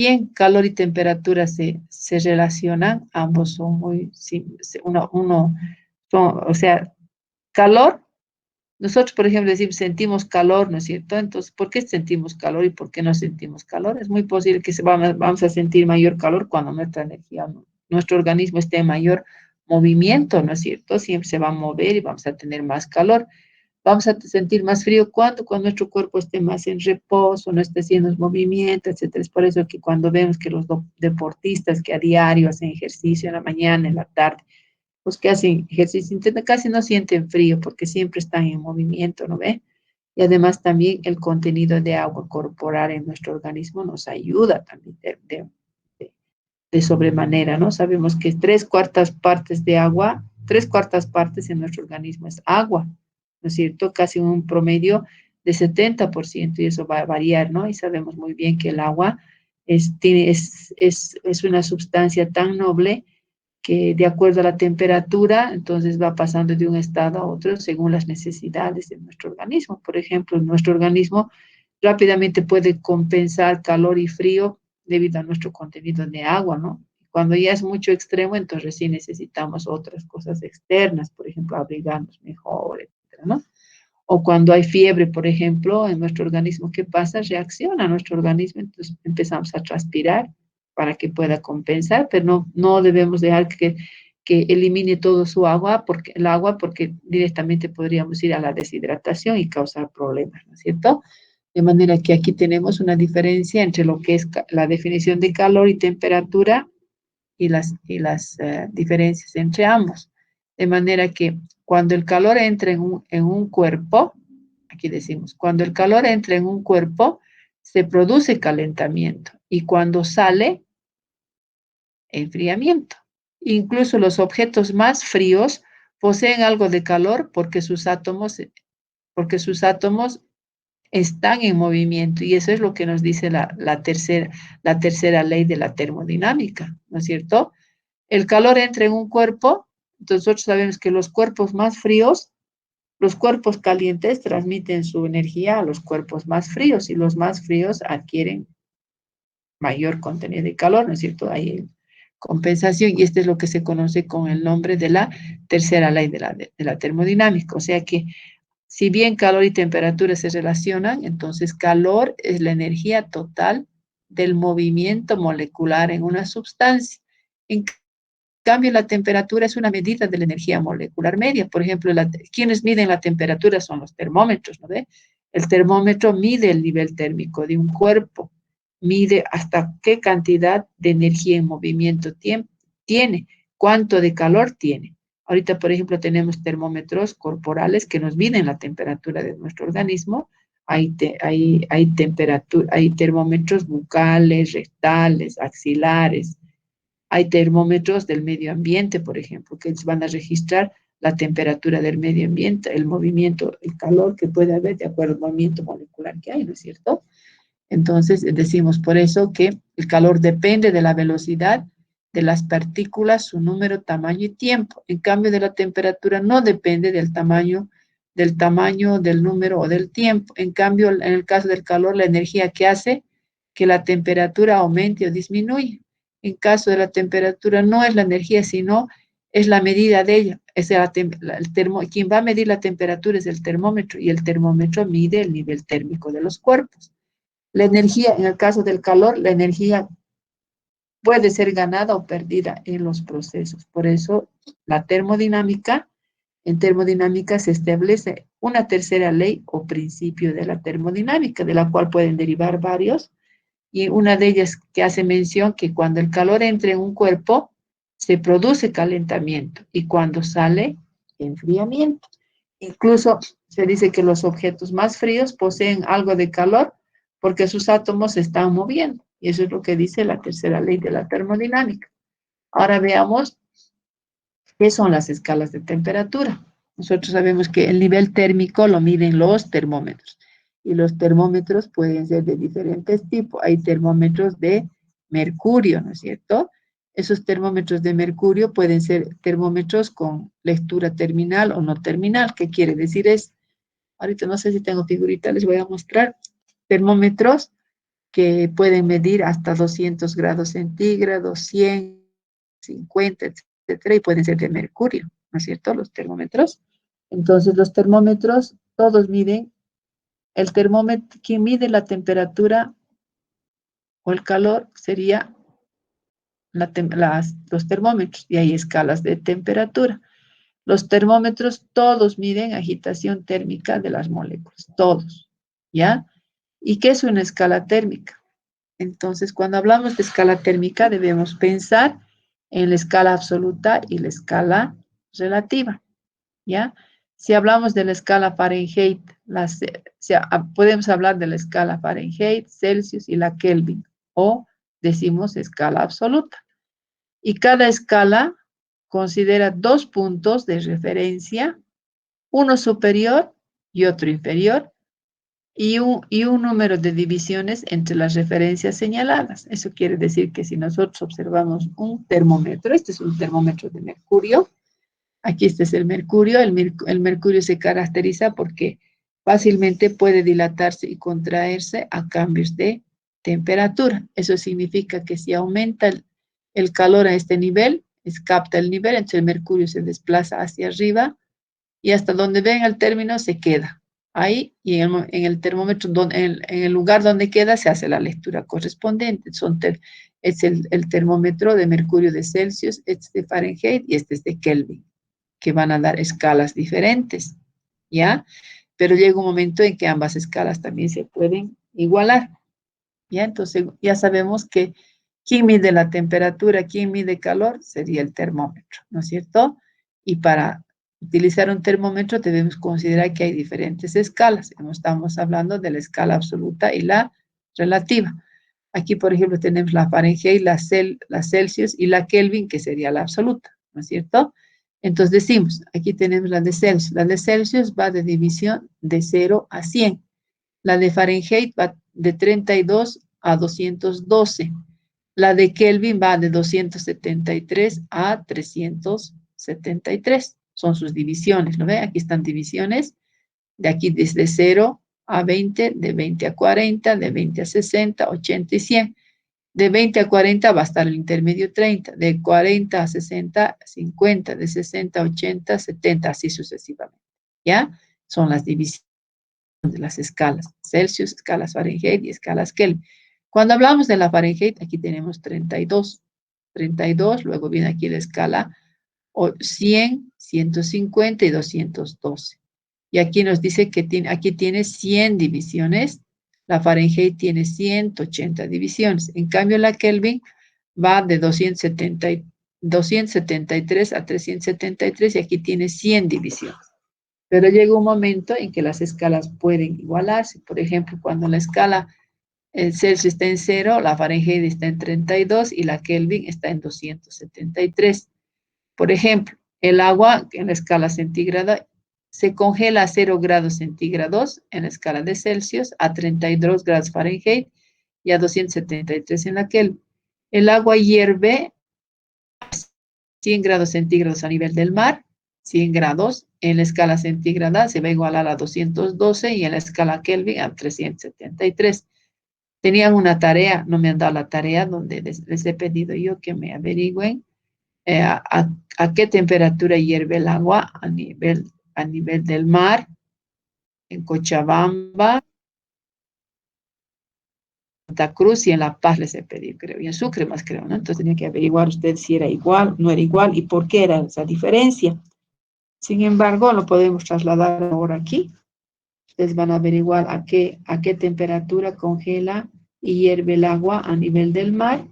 bien calor y temperatura se relacionan, ambos son muy, o sea, calor, nosotros, por ejemplo, decimos sentimos calor, ¿no es cierto? Entonces, ¿por qué sentimos calor y por qué no sentimos calor? Es muy posible que vamos a sentir mayor calor cuando nuestra energía, nuestro organismo esté en mayor movimiento, ¿no es cierto? Siempre se va a mover y vamos a tener más calor. Vamos a sentir más frío cuando nuestro cuerpo esté más en reposo, no esté haciendo movimiento, etcétera. Es por eso que cuando vemos que los deportistas que a diario hacen ejercicio en la mañana, en la tarde, los que hacen ejercicio intenso casi no sienten frío porque siempre están en movimiento, ¿no ve? Y además también el contenido de agua corporal en nuestro organismo nos ayuda también de sobremanera, ¿no? Sabemos que tres cuartas partes de agua, tres cuartas partes en nuestro organismo es agua, ¿no es cierto? Casi un promedio de 70% y eso va a variar, ¿no? Y sabemos muy bien que el agua es una sustancia tan noble que de acuerdo a la temperatura, entonces va pasando de un estado a otro según las necesidades de nuestro organismo. Por ejemplo, nuestro organismo rápidamente puede compensar calor y frío debido a nuestro contenido de agua, ¿no? Cuando ya es mucho extremo, entonces sí necesitamos otras cosas externas, por ejemplo, abrigarnos mejor, etcétera, ¿no? O cuando hay fiebre, por ejemplo, en nuestro organismo, ¿qué pasa? Reacciona nuestro organismo, entonces empezamos a transpirar para que pueda compensar, pero no debemos dejar que elimine todo su agua, el agua, porque directamente podríamos ir a la deshidratación y causar problemas, ¿no es cierto? De manera que aquí tenemos una diferencia entre lo que es la definición de calor y temperatura y las diferencias entre ambos. De manera que cuando el calor entra en un cuerpo, aquí decimos, cuando el calor entra en un cuerpo, se produce calentamiento y cuando sale, enfriamiento. Incluso los objetos más fríos poseen algo de calor porque sus átomos están en movimiento y eso es lo que nos dice la tercera ley de la termodinámica, ¿no es cierto? El calor entra en un cuerpo, entonces nosotros sabemos que los cuerpos calientes transmiten su energía a los cuerpos más fríos y los más fríos adquieren mayor contenido de calor, ¿no es cierto? Hay compensación y este es lo que se conoce con el nombre de la tercera ley de la termodinámica. O sea que si bien calor y temperatura se relacionan, entonces calor es la energía total del movimiento molecular en una sustancia. En cambio, la temperatura es una medida de la energía molecular media. Por ejemplo, quienes miden la temperatura son los termómetros, ¿no ve? El termómetro mide el nivel térmico de un cuerpo, mide hasta qué cantidad de energía en movimiento tiene, cuánto de calor tiene. Ahorita, por ejemplo, tenemos termómetros corporales que nos miden la temperatura de nuestro organismo. Hay termómetros bucales, rectales, axilares, hay termómetros del medio ambiente, por ejemplo, que van a registrar la temperatura del medio ambiente, el movimiento, el calor que puede haber de acuerdo al movimiento molecular que hay, ¿no es cierto? Entonces, decimos por eso que el calor depende de la velocidad de las partículas, su número, tamaño y tiempo. En cambio, de la temperatura no depende del tamaño, del número o del tiempo. En cambio, en el caso del calor, la energía que hace que la temperatura aumente o disminuya. En caso de la temperatura, no es la energía, sino es la medida de ella. Quien va a medir la temperatura es el termómetro y el termómetro mide el nivel térmico de los cuerpos. La energía, en el caso del calor, la energía puede ser ganada o perdida en los procesos. Por eso, en termodinámica se establece una tercera ley o principio de la termodinámica, de la cual pueden derivar varios, y una de ellas que hace mención que cuando el calor entra en un cuerpo, se produce calentamiento y cuando sale, enfriamiento. Incluso se dice que los objetos más fríos poseen algo de calor porque sus átomos se están moviendo. Y eso es lo que dice la tercera ley de la termodinámica. Ahora veamos qué son las escalas de temperatura. Nosotros sabemos que el nivel térmico lo miden los termómetros. Y los termómetros pueden ser de diferentes tipos. Hay termómetros de mercurio, ¿no es cierto? Esos termómetros de mercurio pueden ser termómetros con lectura terminal o no terminal. ¿Qué quiere decir? Ahorita no sé si tengo figurita, les voy a mostrar termómetros que pueden medir hasta 200 grados centígrados, 100, 50, etcétera, y pueden ser de mercurio, ¿no es cierto? Los termómetros. Entonces, los termómetros, todos miden, el termómetro, quien mide la temperatura o el calor sería los termómetros, y hay escalas de temperatura. Los termómetros todos miden agitación térmica de las moléculas, todos, ¿ya? ¿Y qué es una escala térmica? Entonces, cuando hablamos de escala térmica, debemos pensar en la escala absoluta y la escala relativa, ¿ya? Si hablamos de la escala Fahrenheit, podemos hablar de la escala Fahrenheit, Celsius y la Kelvin, o decimos escala absoluta. Y cada escala considera dos puntos de referencia, uno superior y otro inferior, y un número de divisiones entre las referencias señaladas. Eso quiere decir que si nosotros observamos un termómetro, este es un termómetro de mercurio, aquí este es el mercurio, el mercurio se caracteriza porque fácilmente puede dilatarse y contraerse a cambios de temperatura. Eso significa que si aumenta el calor a este nivel, capta el nivel, entonces el mercurio se desplaza hacia arriba y hasta donde ven el término se queda. Ahí y en el termómetro, en el lugar donde queda, se hace la lectura correspondiente. Es el termómetro de mercurio de Celsius, este es de Fahrenheit y este es de Kelvin, que van a dar escalas diferentes, ¿ya? Pero llega un momento en que ambas escalas también se pueden igualar, ¿ya? Entonces ya sabemos que quién mide la temperatura, quién mide calor, sería el termómetro, ¿no es cierto? Y para utilizar un termómetro debemos considerar que hay diferentes escalas. Estamos hablando de la escala absoluta y la relativa. Aquí, por ejemplo, tenemos la Fahrenheit, la Celsius y la Kelvin, que sería la absoluta, ¿no es cierto? Entonces decimos, aquí tenemos la de Celsius. La de Celsius va de división de 0 a 100. La de Fahrenheit va de 32 a 212. La de Kelvin va de 273 a 373. Son sus divisiones, ¿lo ve? Aquí están divisiones. De aquí desde 0 a 20, de 20 a 40, de 20 a 60, 80 y 100. De 20 a 40 va a estar el intermedio 30, de 40 a 60, 50, de 60 a 80, 70, así sucesivamente. ¿Ya? Son las divisiones de las escalas. Celsius, escalas Fahrenheit y escalas Kelvin. Cuando hablamos de la Fahrenheit, aquí tenemos 32. 32, luego viene aquí la escala 100, 150 y 212. Y aquí nos dice que aquí tiene 100 divisiones. La Fahrenheit tiene 180 divisiones. En cambio, la Kelvin va de 273 a 373 y aquí tiene 100 divisiones. Pero llega un momento en que las escalas pueden igualarse. Por ejemplo, cuando la escala Celsius está en 0, la Fahrenheit está en 32 y la Kelvin está en 273. Por ejemplo, el agua en la escala centígrada se congela a 0 grados centígrados en la escala de Celsius, a 32 grados Fahrenheit y a 273 en la Kelvin. El agua hierve a 100 grados centígrados a nivel del mar, 100 grados en la escala centígrada se va a igualar a 212 y en la escala Kelvin a 373. Tenían una tarea, no me han dado la tarea, donde les he pedido yo que me averigüen a qué temperatura hierve el agua a nivel del mar, en Cochabamba, Santa Cruz y en La Paz les he pedido, creo, y en Sucre más creo, ¿no? Entonces tenía que averiguar usted si era igual, no era igual y por qué era esa diferencia. Sin embargo, lo podemos trasladar ahora aquí. Ustedes van a averiguar a qué temperatura congela y hierve el agua a nivel del mar.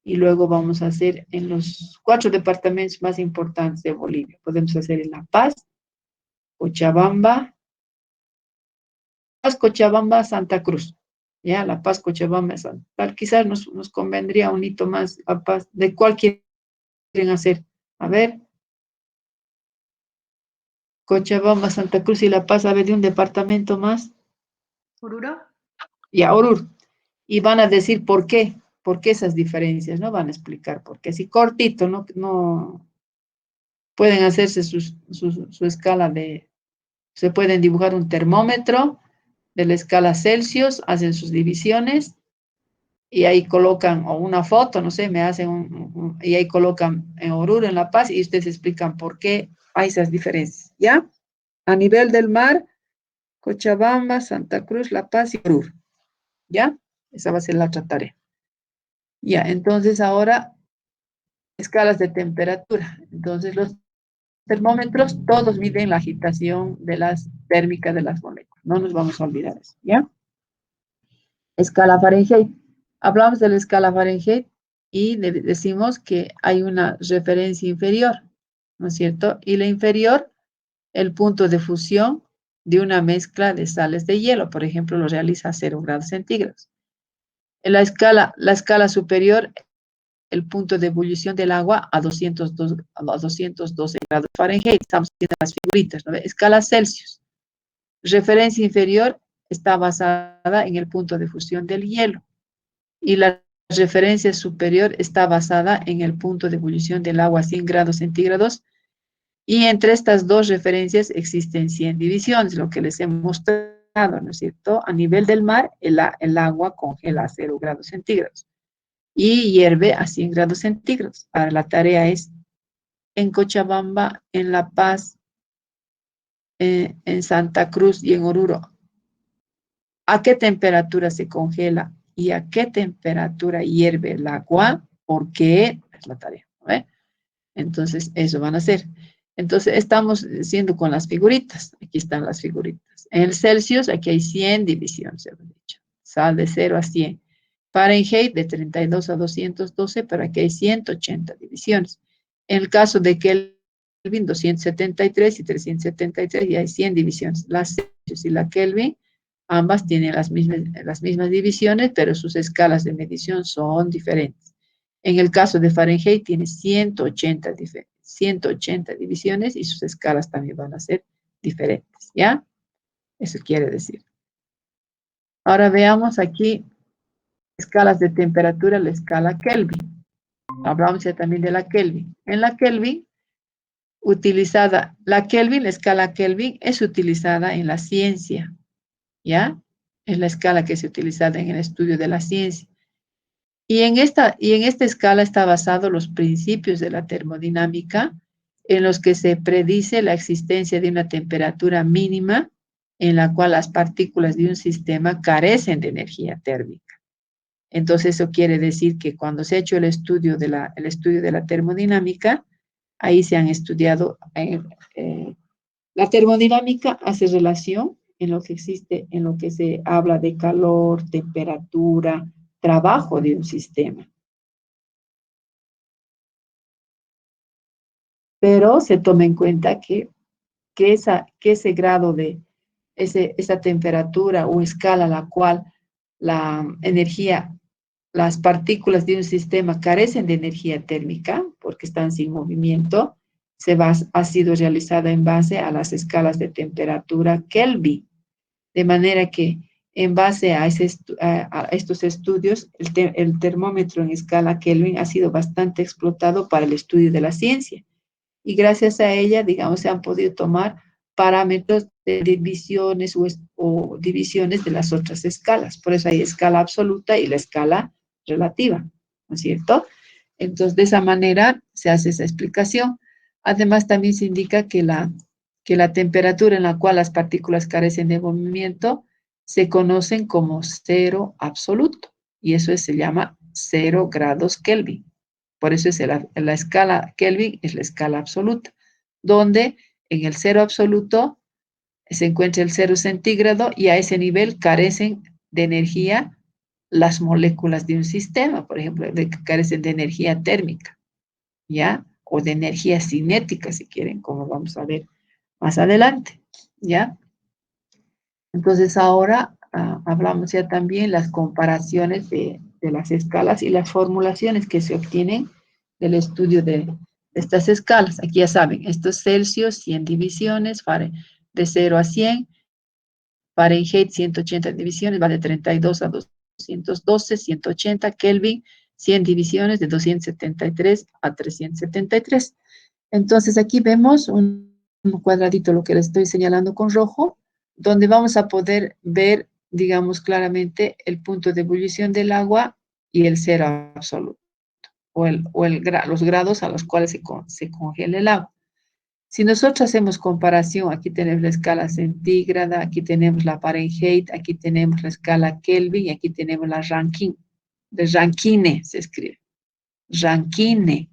Y luego vamos a hacer en los 4 departamentos más importantes de Bolivia. Podemos hacer en La Paz, Cochabamba, Cochabamba, Santa Cruz. Ya, La Paz, Cochabamba, Santa Cruz. Quizás nos convendría un hito más, La Paz. ¿De cuál quieren hacer? A ver, Cochabamba, Santa Cruz y La Paz. A ver, de un departamento más. ¿Oruro? Y a Oruro. Y van a decir por qué esas diferencias, ¿no? Van a explicar por qué. Así cortito, no pueden hacerse su escala se pueden dibujar un termómetro de la escala Celsius, hacen sus divisiones y ahí colocan, o una foto, no sé, me hacen y ahí colocan en Oruro, en La Paz, y ustedes explican por qué hay esas diferencias, ¿ya? A nivel del mar, Cochabamba, Santa Cruz, La Paz y Oruro, ¿ya? Esa va a ser la otra tarea. Ya, entonces ahora, escalas de temperatura. Entonces los termómetros todos miden la agitación de las térmicas de las moléculas. No nos vamos a olvidar eso, ¿ya? Escala Fahrenheit. Hablamos de la escala Fahrenheit y decimos que hay una referencia inferior, ¿no es cierto? Y la inferior, el punto de fusión de una mezcla de sales de hielo, por ejemplo, lo realiza a 0 grados centígrados. En la escala superior, el punto de ebullición del agua a 212 grados Fahrenheit. Estamos viendo las figuritas, ¿no? Escala Celsius. Referencia inferior está basada en el punto de fusión del hielo. Y la referencia superior está basada en el punto de ebullición del agua a 100 grados centígrados. Y entre estas dos referencias existen 100 divisiones, lo que les he mostrado, ¿no es cierto? A nivel del mar, el agua congela a 0 grados centígrados y hierve a 100 grados centígrados. Ahora la tarea es en Cochabamba, en La Paz, en Santa Cruz y en Oruro. ¿A qué temperatura se congela y a qué temperatura hierve el agua? ¿Por qué? Es la tarea, ¿no? Entonces, eso van a hacer. Entonces, estamos haciendo con las figuritas. Aquí están las figuritas. En el Celsius, aquí hay 100 divisiones, hemos dicho. Sal de 0 a 100. Fahrenheit, de 32 a 212, pero aquí hay 180 divisiones. En el caso de Kelvin, 273 y 373, y hay 100 divisiones. La Celsius y la Kelvin, ambas tienen las mismas divisiones, pero sus escalas de medición son diferentes. En el caso de Fahrenheit tiene 180 divisiones y sus escalas también van a ser diferentes, ¿ya? Eso quiere decir. Ahora veamos aquí escalas de temperatura, la escala Kelvin. Hablamos ya también de la Kelvin. En la Kelvin, la escala Kelvin es utilizada en la ciencia, ¿ya? Es la escala que es utilizada en el estudio de la ciencia. Y en esta escala está basado los principios de la termodinámica, en los que se predice la existencia de una temperatura mínima en la cual las partículas de un sistema carecen de energía térmica. Entonces, eso quiere decir que cuando se ha hecho el estudio de la termodinámica, ahí se han estudiado, la termodinámica hace relación en lo que existe, en lo que se habla de calor, temperatura, trabajo de un sistema. Pero se toma en cuenta que ese grado de, esa temperatura o escala a la cual la energía, las partículas de un sistema carecen de energía térmica porque están sin movimiento, ha sido realizada en base a las escalas de temperatura Kelvin. De manera que en base a estos estudios, el termómetro en escala Kelvin ha sido bastante explotado para el estudio de la ciencia. Y gracias a ella, digamos, se han podido tomar parámetros de divisiones o divisiones de las otras escalas. Por eso hay escala absoluta y la escala relativa, ¿no es cierto? Entonces, de esa manera se hace esa explicación. Además, también se indica que la temperatura en la cual las partículas carecen de movimiento se conocen como cero absoluto, y eso se llama 0 grados Kelvin. Por eso es la escala Kelvin es la escala absoluta, donde en el cero absoluto se encuentra el 0 centígrado y a ese nivel carecen de energía las moléculas de un sistema, por ejemplo, carecen de energía térmica, ¿ya? O de energía cinética, si quieren, como vamos a ver más adelante, ¿ya? Entonces ahora hablamos ya también las comparaciones de las escalas y las formulaciones que se obtienen del estudio de estas escalas. Aquí ya saben, estos Celsius, 100 divisiones, de 0 a 100, Fahrenheit, 180 divisiones, va de 32 a 212, 180, Kelvin, 100 divisiones, de 273 a 373. Entonces aquí vemos un cuadradito, lo que les estoy señalando con rojo, donde vamos a poder ver, digamos, claramente el punto de ebullición del agua y el cero absoluto, los grados a los cuales se congela el agua. Si nosotros hacemos comparación, aquí tenemos la escala centígrada, aquí tenemos la Fahrenheit, aquí tenemos la escala Kelvin y aquí tenemos la Rankine. De Rankine se escribe. Rankine,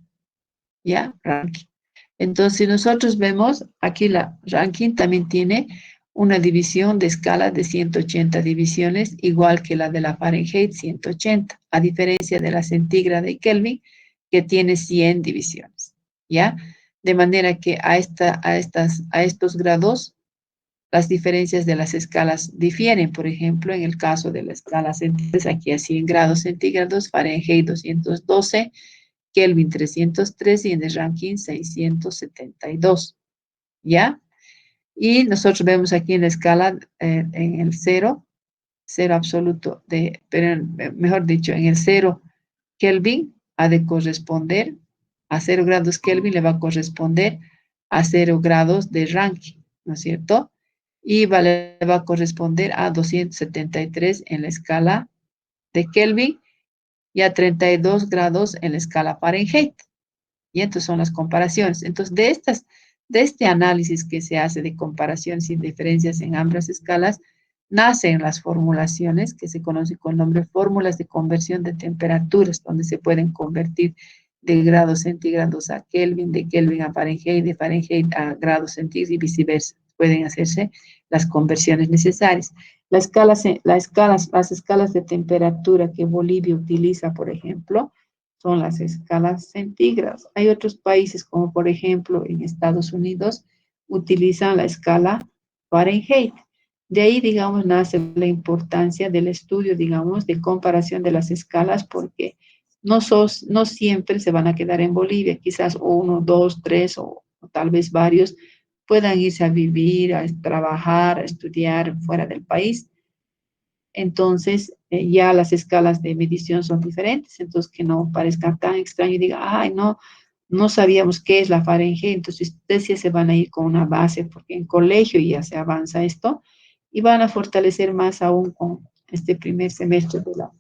¿ya? Rankine. Entonces, si nosotros vemos, aquí la Rankine también tiene una división de escala de 180 divisiones, igual que la de la Fahrenheit, 180, a diferencia de la centígrada y Kelvin, que tiene 100 divisiones, ¿ya? De manera que a estos grados, las diferencias de las escalas difieren. Por ejemplo, en el caso de la escala centígrada, aquí a 100 grados centígrados, Fahrenheit 212, Kelvin 303 y en el Rankine 672, ¿ya? Y nosotros vemos aquí en la escala, en el cero absoluto, pero mejor dicho, en el 0 Kelvin ha de corresponder a 0 grados Kelvin, le va a corresponder a 0 grados de Rankine, ¿no es cierto? Y le va a corresponder a 273 en la escala de Kelvin y a 32 grados en la escala Fahrenheit. Y entonces son las comparaciones. Entonces, de este análisis que se hace de comparaciones y diferencias en ambas escalas, nacen las formulaciones que se conocen con el nombre fórmulas de conversión de temperaturas, donde se pueden convertir de grados centígrados a Kelvin, de Kelvin a Fahrenheit, de Fahrenheit a grados centígrados y viceversa. Pueden hacerse las conversiones necesarias. Las escalas de temperatura que Bolivia utiliza, por ejemplo, son las escalas centígradas. Hay otros países, como por ejemplo en Estados Unidos, utilizan la escala Fahrenheit. De ahí, digamos, nace la importancia del estudio, digamos, de comparación de las escalas, porque no siempre se van a quedar en Bolivia, quizás uno, dos, tres o tal vez varios puedan irse a vivir, a trabajar, a estudiar fuera del país. Entonces, ya las escalas de medición son diferentes, entonces que no parezca tan extraño y diga, ay, no sabíamos qué es la Fahrenheit, entonces ustedes ya se van a ir con una base, porque en colegio ya se avanza esto, y van a fortalecer más aún con este primer semestre de la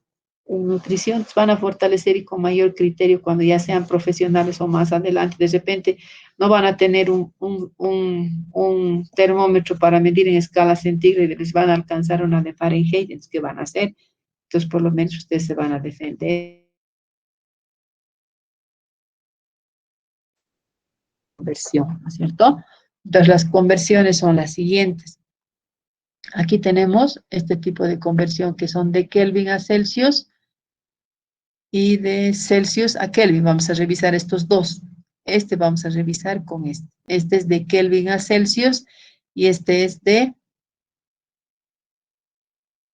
nutrición, van a fortalecer y con mayor criterio cuando ya sean profesionales o más adelante. De repente no van a tener un termómetro para medir en escala centígrada y les van a alcanzar una de Fahrenheit, entonces, ¿qué van a hacer? Entonces, por lo menos ustedes se van a defender. Conversión, ¿no es cierto? Entonces, las conversiones son las siguientes. Aquí tenemos este tipo de conversión que son de Kelvin a Celsius y de Celsius a Kelvin. Vamos a revisar estos dos. Este vamos a revisar con este. Este es de Kelvin a Celsius y este es de,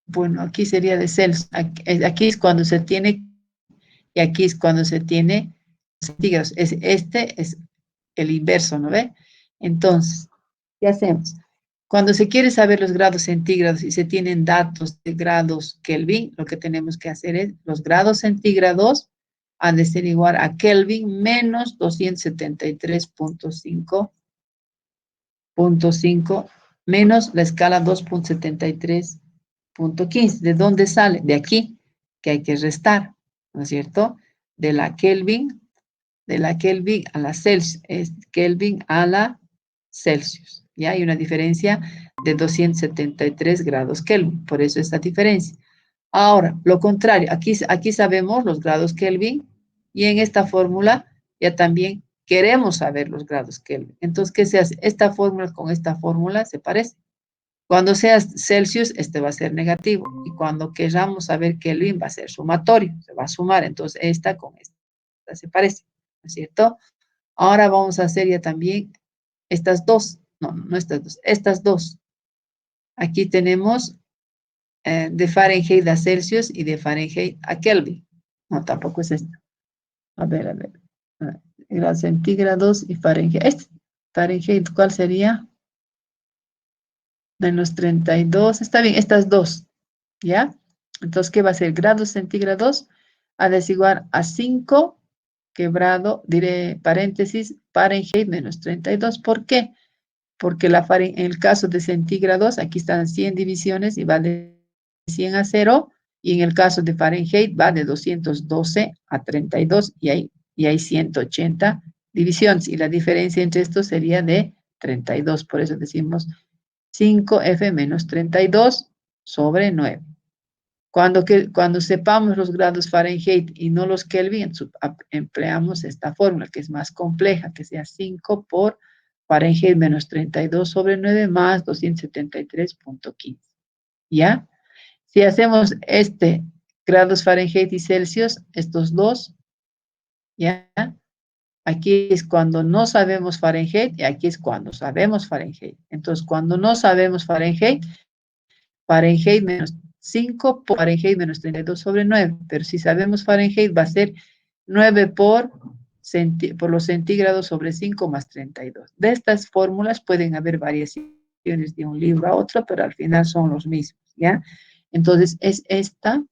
bueno, aquí sería de Celsius. Aquí es cuando se tiene, y aquí es cuando se tiene centígrados. Este es el inverso, ¿no ve? Entonces, ¿qué hacemos? Cuando se quiere saber los grados centígrados y se tienen datos de grados Kelvin, lo que tenemos que hacer es los grados centígrados han de ser igual a Kelvin menos 273.5 menos la escala 2.73.15. ¿De dónde sale? De aquí, que hay que restar, ¿no es cierto? De la Kelvin a la Celsius, es Kelvin a la Celsius. Ya hay una diferencia de 273 grados Kelvin, por eso esta diferencia. Ahora, lo contrario, aquí sabemos los grados Kelvin y en esta fórmula ya también queremos saber los grados Kelvin. Entonces, ¿qué se hace? Esta fórmula con esta fórmula se parece. Cuando sea Celsius, este va a ser negativo. Y cuando queramos saber Kelvin, va a ser sumatorio. Se va a sumar. Entonces, esta con esta se parece. ¿No es cierto? Ahora vamos a hacer ya también estas dos. No estas dos. Estas dos. Aquí tenemos de Fahrenheit a Celsius y de Fahrenheit a Kelvin. No, tampoco es esto. A ver, a ver. Grados centígrados y Fahrenheit. Fahrenheit, ¿cuál sería? Menos 32. Está bien, estas dos. ¿Ya? Entonces, ¿qué va a ser? Grados centígrados a desigual a 5 quebrado, diré paréntesis, Fahrenheit menos 32. ¿Por qué? Porque en el caso de centígrados, aquí están 100 divisiones y va de 100 a 0 Y en el caso de Fahrenheit va de 212 a 32 y hay 180 divisiones. Y la diferencia entre estos sería de 32. Por eso decimos 5F menos 32 sobre 9. Cuando sepamos los grados Fahrenheit y no los Kelvin, empleamos esta fórmula que es más compleja, que sea 5 por Fahrenheit menos 32 sobre 9 más 273.15. ¿Ya? Si hacemos grados Fahrenheit y Celsius, estos dos, ¿ya? Aquí es cuando no sabemos Fahrenheit y aquí es cuando sabemos Fahrenheit. Entonces, cuando no sabemos Fahrenheit menos 5 por Fahrenheit menos 32 sobre 9. Pero si sabemos Fahrenheit va a ser 9 por los centígrados sobre 5 más 32. De estas fórmulas pueden haber variaciones de un libro a otro, pero al final son los mismos, ¿ya? Entonces es esta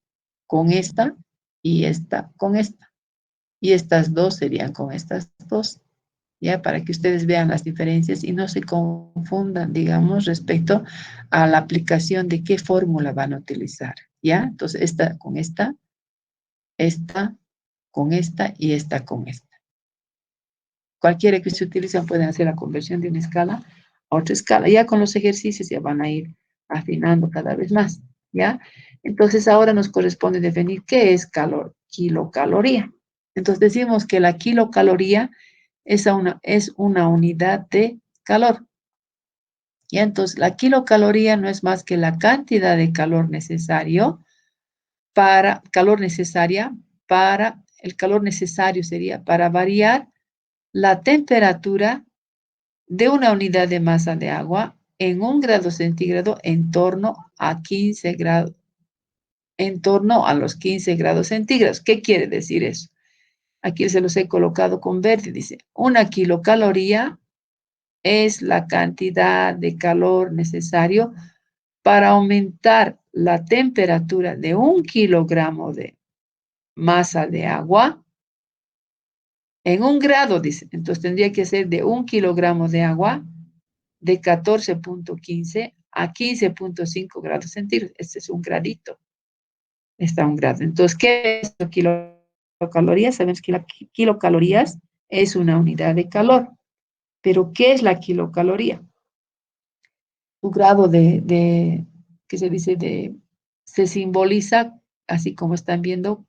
con esta y esta con esta. Y estas dos serían con estas dos, ¿ya? Para que ustedes vean las diferencias y no se confundan, digamos, respecto a la aplicación de qué fórmula van a utilizar, ¿ya? Entonces, esta con esta y esta con esta. Cualquiera que se utilicen pueden hacer la conversión de una escala a otra escala. Ya con los ejercicios ya van a ir afinando cada vez más, ¿ya? Entonces, ahora nos corresponde definir qué es calor, kilocaloría. Entonces, decimos que la kilocaloría es una unidad de calor. Y entonces la kilocaloría no es más que la cantidad de calor el calor necesario sería para variar la temperatura de una unidad de masa de agua en 1 grado centígrado en torno a 15 grados, en torno a los 15 grados centígrados. ¿Qué quiere decir eso? Aquí se los he colocado con verde. Dice, una kilocaloría es la cantidad de calor necesario para aumentar la temperatura de 1 kilogramo de masa de agua en 1 grado, dice. Entonces tendría que ser de 1 kilogramo de agua de 14.15 a 15.5 grados centígrados. Este es un gradito. Está 1 grado. Entonces, ¿qué es kilocalorías? Sabemos que las kilocalorías es una unidad de calor. Pero, ¿qué es la kilocaloría? Su grado ¿qué se dice? Se simboliza, así como están viendo,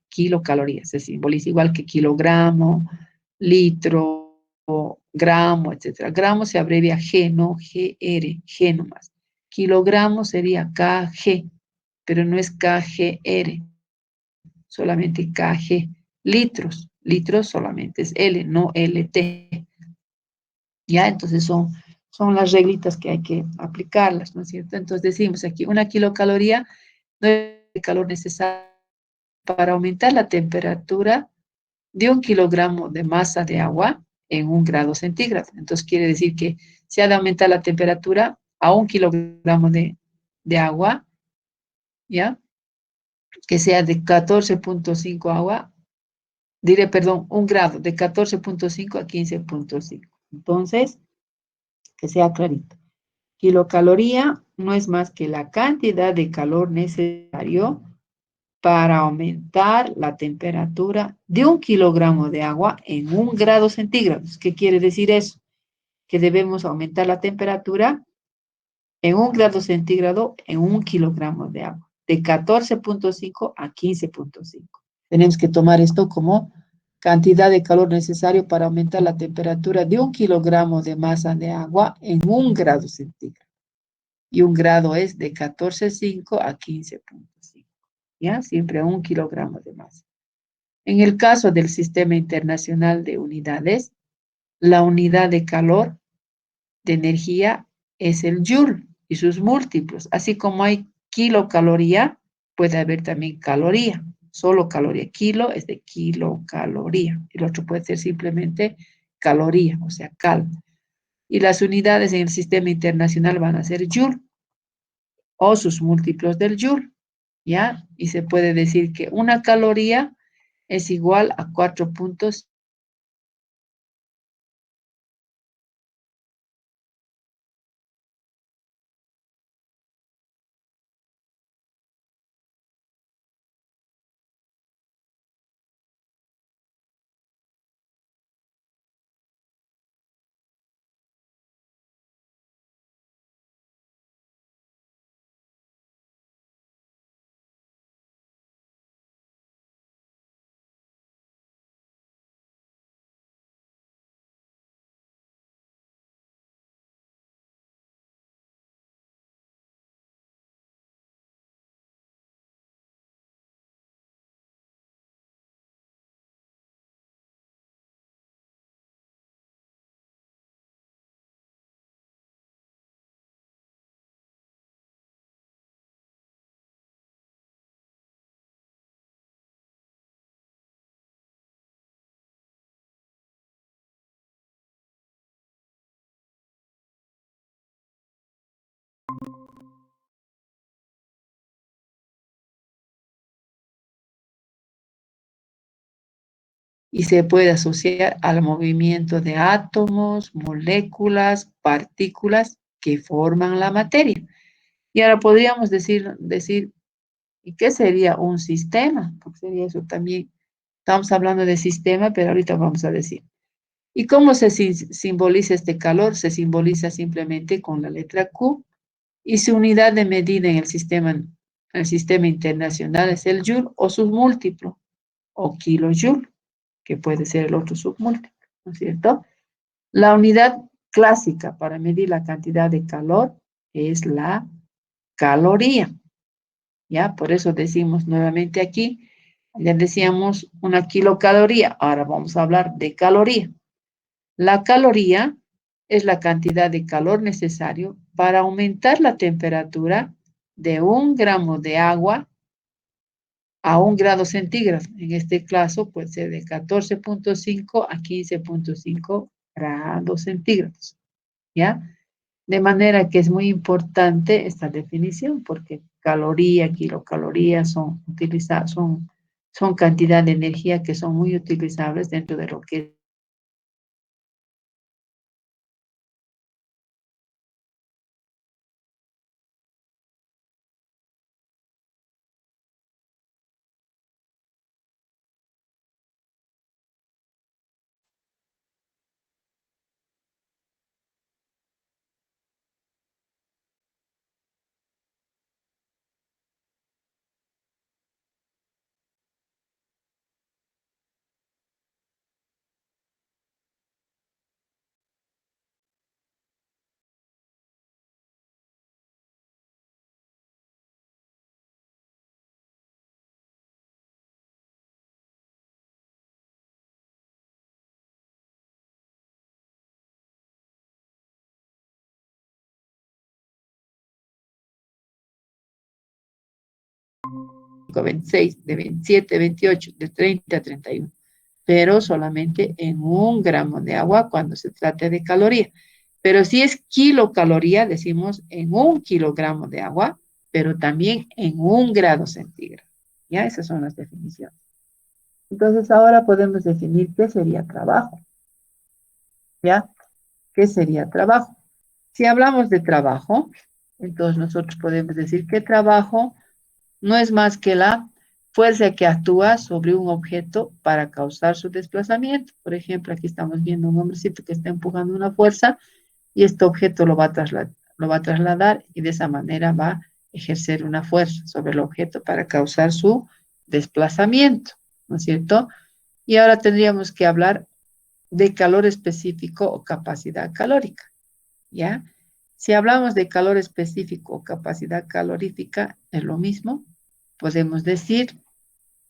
kilocalorías. Se simboliza igual que kilogramo, litro, gramo, etcétera. Gramo se abrevia G, no GR, G nomás. Kilogramo sería KG, pero no es KGR, solamente KG. Litros solamente es L, no LT. ¿Ya? Entonces son las reglitas que hay que aplicarlas, ¿no es cierto? Entonces decimos aquí, una kilocaloría no es el calor necesario para aumentar la temperatura de 1 kilogramo de masa de agua en 1 grado centígrado. Entonces quiere decir que se ha de aumentar la temperatura a 1 kilogramo de agua, ¿ya? Que sea de 14.5 agua, perdón, 1 grado, de 14.5 a 15.5. Entonces, que sea clarito. Kilocaloría no es más que la cantidad de calor necesario para aumentar la temperatura de 1 kilogramo de agua en 1 grado centígrado. ¿Qué quiere decir eso? Que debemos aumentar la temperatura en 1 grado centígrado en 1 kilogramo de agua, de 14.5 a 15.5. Tenemos que tomar esto como cantidad de calor necesario para aumentar la temperatura de 1 kilogramo de masa de agua en 1 grado centígrado. Y 1 grado es de 14.5 a 15.5. ¿Ya? Siempre 1 kilogramo de masa. En el caso del Sistema Internacional de Unidades, la unidad de calor de energía es el joule y sus múltiplos. Así como hay kilocaloría, puede haber también caloría, solo caloría. Kilo es de kilocaloría. El otro puede ser simplemente caloría, o sea, cal. Y las unidades en el Sistema Internacional van a ser joule o sus múltiplos del joule, ¿ya? Y se puede decir que una caloría es igual a 4.5 y se puede asociar al movimiento de átomos, moléculas, partículas que forman la materia. Y ahora podríamos decir, ¿y qué sería un sistema? Porque sería eso también. Estamos hablando de sistema, pero ahorita vamos a decir. ¿Y cómo se simboliza este calor? Se simboliza simplemente con la letra Q y su unidad de medida en el sistema internacional es el joule o su múltiplo, o kilojoule, que puede ser el otro submúltiplo, ¿no es cierto? La unidad clásica para medir la cantidad de calor es la caloría, ¿ya? Por eso decimos nuevamente aquí, ya decíamos una kilocaloría, ahora vamos a hablar de caloría. La caloría es la cantidad de calor necesario para aumentar la temperatura de 1 gramo de agua a 1 grado centígrado. En este caso puede ser de 14,5 a 15,5 grados centígrados, ¿ya? De manera que es muy importante esta definición porque caloría, kilocalorías son cantidad de energía que son muy utilizables dentro de lo que 26, de 27, 28, de 30 a 31, pero solamente en 1 gramo de agua cuando se trate de caloría. Pero si es kilocaloría, decimos en 1 kilogramo de agua, pero también en 1 grado centígrado. Ya, esas son las definiciones. Entonces ahora podemos definir qué sería trabajo. ¿Ya? ¿Qué sería trabajo? Si hablamos de trabajo, entonces nosotros podemos decir que trabajo no es más que la fuerza que actúa sobre un objeto para causar su desplazamiento. Por ejemplo, aquí estamos viendo un hombrecito que está empujando una fuerza y este objeto lo va a trasladar y de esa manera va a ejercer una fuerza sobre el objeto para causar su desplazamiento, ¿no es cierto? Y ahora tendríamos que hablar de calor específico o capacidad calórica, ¿ya? Si hablamos de calor específico o capacidad calorífica, es lo mismo. Podemos decir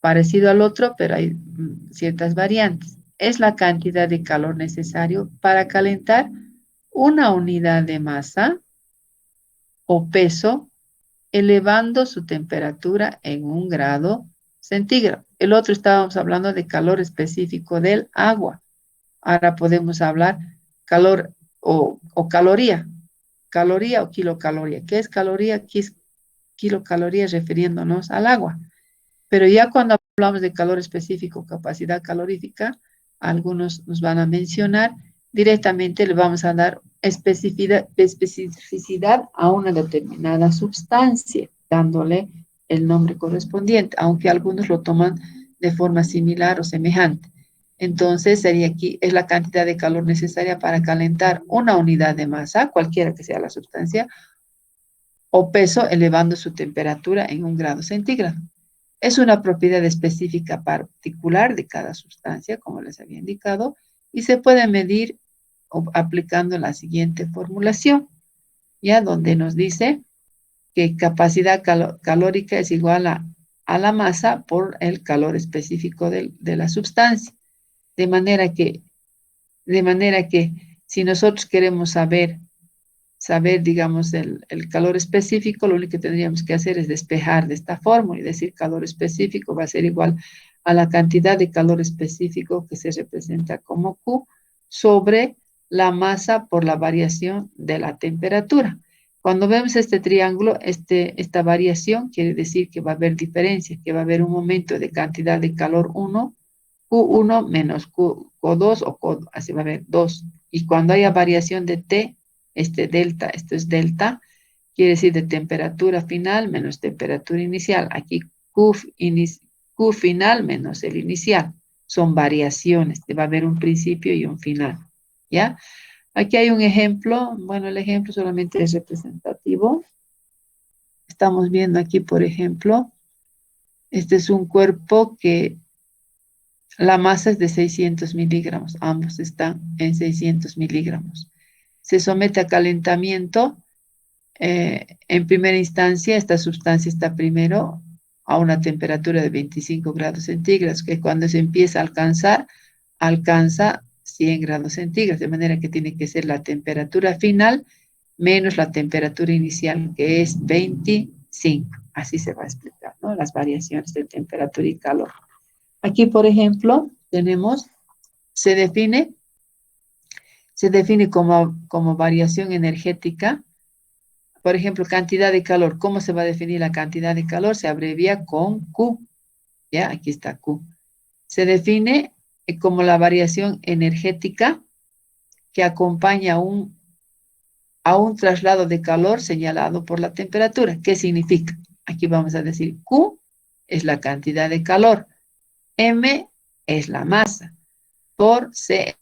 parecido al otro, pero hay ciertas variantes. Es la cantidad de calor necesario para calentar una unidad de masa o peso, elevando su temperatura en 1 grado centígrado. El otro estábamos hablando de calor específico del agua. Ahora podemos hablar calor o caloría. Caloría o kilocaloría. ¿Qué es caloría? ¿Qué es kilocaloría? Refiriéndonos al agua. Pero ya cuando hablamos de calor específico, capacidad calorífica, algunos nos van a mencionar, directamente le vamos a dar especificidad a una determinada sustancia, dándole el nombre correspondiente, aunque algunos lo toman de forma similar o semejante. Entonces, sería aquí, es la cantidad de calor necesaria para calentar una unidad de masa, cualquiera que sea la sustancia, o peso, elevando su temperatura en 1 grado centígrado. Es una propiedad específica particular de cada sustancia, como les había indicado, y se puede medir aplicando la siguiente formulación, ya donde nos dice que capacidad calórica es igual a la masa por el calor específico de la sustancia. De manera que, de manera que si nosotros queremos saber, digamos, el calor específico, lo único que tendríamos que hacer es despejar de esta forma y decir calor específico va a ser igual a la cantidad de calor específico que se representa como Q sobre la masa por la variación de la temperatura. Cuando vemos este triángulo, esta variación quiere decir que va a haber diferencia, que va a haber un momento de cantidad de calor 1 Q1 menos Q2 o Q, así va a haber 2. Y cuando haya variación de T, delta, esto es delta, quiere decir de temperatura final menos temperatura inicial. Aquí Q final menos el inicial. Son variaciones, va a haber un principio y un final. ¿Ya? Aquí hay un ejemplo. Bueno, el ejemplo solamente es representativo. Estamos viendo aquí, por ejemplo, este es un cuerpo que la masa es de 600 miligramos. Ambos están en 600 miligramos. Se somete a calentamiento. En primera instancia, esta sustancia está primero a una temperatura de 25 grados centígrados, que cuando se empieza a alcanza 100 grados centígrados, de manera que tiene que ser la temperatura final menos la temperatura inicial, que es 25. Así se va a explicar, ¿no? Las variaciones de temperatura y calor. Aquí, por ejemplo, tenemos, se define como variación energética. Por ejemplo, cantidad de calor. ¿Cómo se va a definir la cantidad de calor? Se abrevia con Q. ¿Ya? Aquí está Q. Se define como la variación energética que acompaña a un traslado de calor señalado por la temperatura. ¿Qué significa? Aquí vamos a decir Q es la cantidad de calor. M es la masa. Por C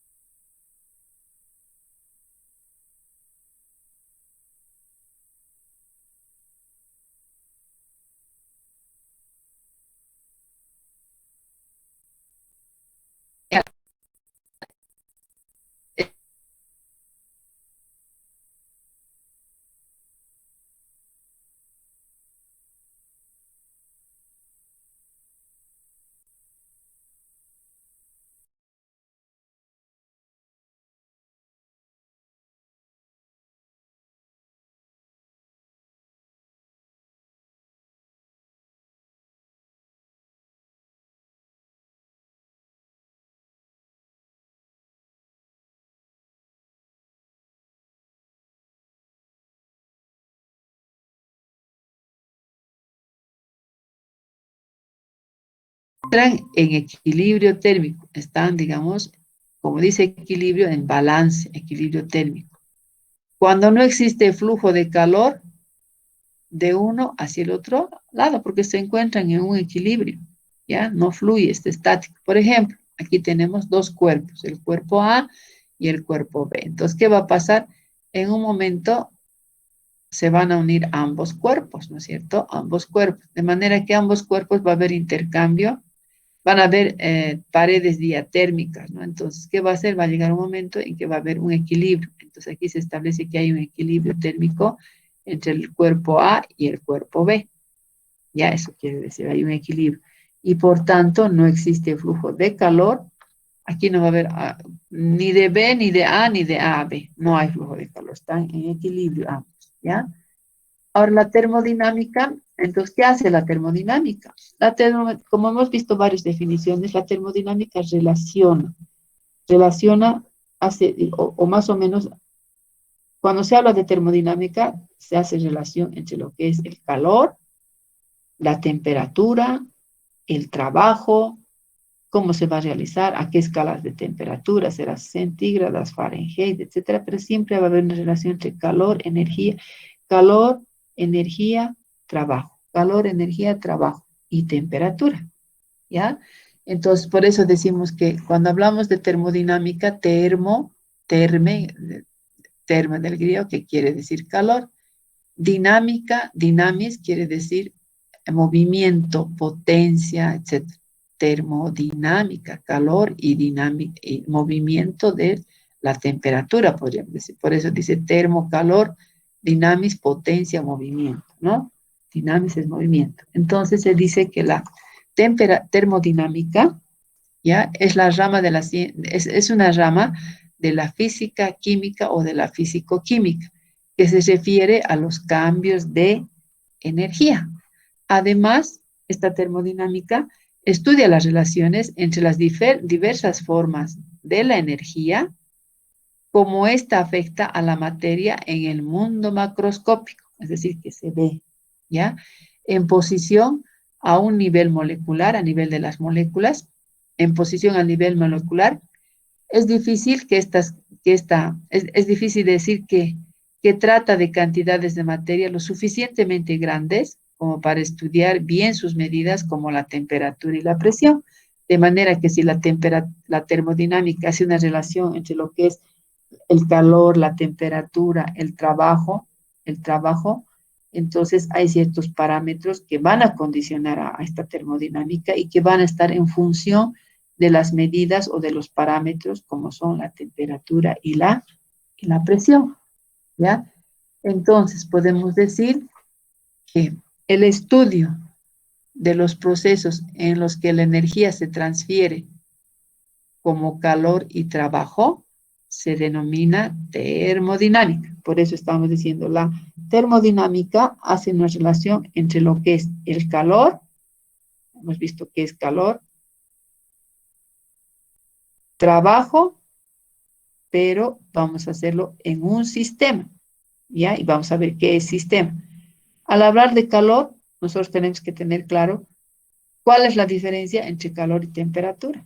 entran en equilibrio térmico. Están, digamos, como dice equilibrio, en balance, equilibrio térmico. Cuando no existe flujo de calor de uno hacia el otro lado, porque se encuentran en un equilibrio, ¿ya? No fluye, está estático. Por ejemplo, aquí tenemos dos cuerpos, el cuerpo A y el cuerpo B. Entonces, ¿qué va a pasar? En un momento se van a unir ambos cuerpos, ¿no es cierto? Ambos cuerpos. De manera que ambos cuerpos va a haber intercambio, van a haber paredes diatérmicas, ¿no? Entonces, ¿qué va a hacer? Va a llegar un momento en que va a haber un equilibrio. Entonces, aquí se establece que hay un equilibrio térmico entre el cuerpo A y el cuerpo B. Ya eso quiere decir, hay un equilibrio. Y por tanto, no existe flujo de calor. Aquí no va a haber ni de B, ni de A, ni de A a B. No hay flujo de calor, están en equilibrio ambos, ¿ya? Ahora, la termodinámica, entonces, ¿qué hace la termodinámica? Como hemos visto varias definiciones, la termodinámica relaciona, hace, o más o menos, cuando se habla de termodinámica, se hace relación entre lo que es el calor, la temperatura, el trabajo, cómo se va a realizar, a qué escalas de temperatura, será centígradas, Fahrenheit, etcétera, pero siempre va a haber una relación entre calor, energía, trabajo, calor, energía, trabajo y temperatura, ¿ya? Entonces, por eso decimos que cuando hablamos de termodinámica, termo del griego, que quiere decir calor, dinámica, dinamis, quiere decir movimiento, potencia, etcétera. Termodinámica, calor y movimiento de la temperatura, podríamos decir. Por eso dice termo, calor, dinamis, potencia, movimiento, ¿no? Dinamis es movimiento. Entonces se dice que la termodinámica, ¿ya? Es la rama de la es una rama de la física química o de la físico-química, que se refiere a los cambios de energía. Además, esta termodinámica estudia las relaciones entre las diversas formas de la energía, cómo ésta afecta a la materia en el mundo macroscópico, es decir, que se ve, ¿ya? En posición a un nivel molecular, a nivel de las moléculas, en posición a nivel molecular, es difícil es difícil decir que trata de cantidades de materia lo suficientemente grandes como para estudiar bien sus medidas como la temperatura y la presión. De manera que si la termodinámica hace una relación entre lo que es el calor, la temperatura, el trabajo, entonces hay ciertos parámetros que van a condicionar a esta termodinámica y que van a estar en función de las medidas o de los parámetros como son la temperatura y la presión, ¿ya? Entonces podemos decir que el estudio de los procesos en los que la energía se transfiere como calor y trabajo se denomina termodinámica. Por eso estamos diciendo la termodinámica hace una relación entre lo que es el calor, hemos visto que es calor, trabajo, pero vamos a hacerlo en un sistema, ¿ya? Y vamos a ver qué es sistema. Al hablar de calor, nosotros tenemos que tener claro cuál es la diferencia entre calor y temperatura.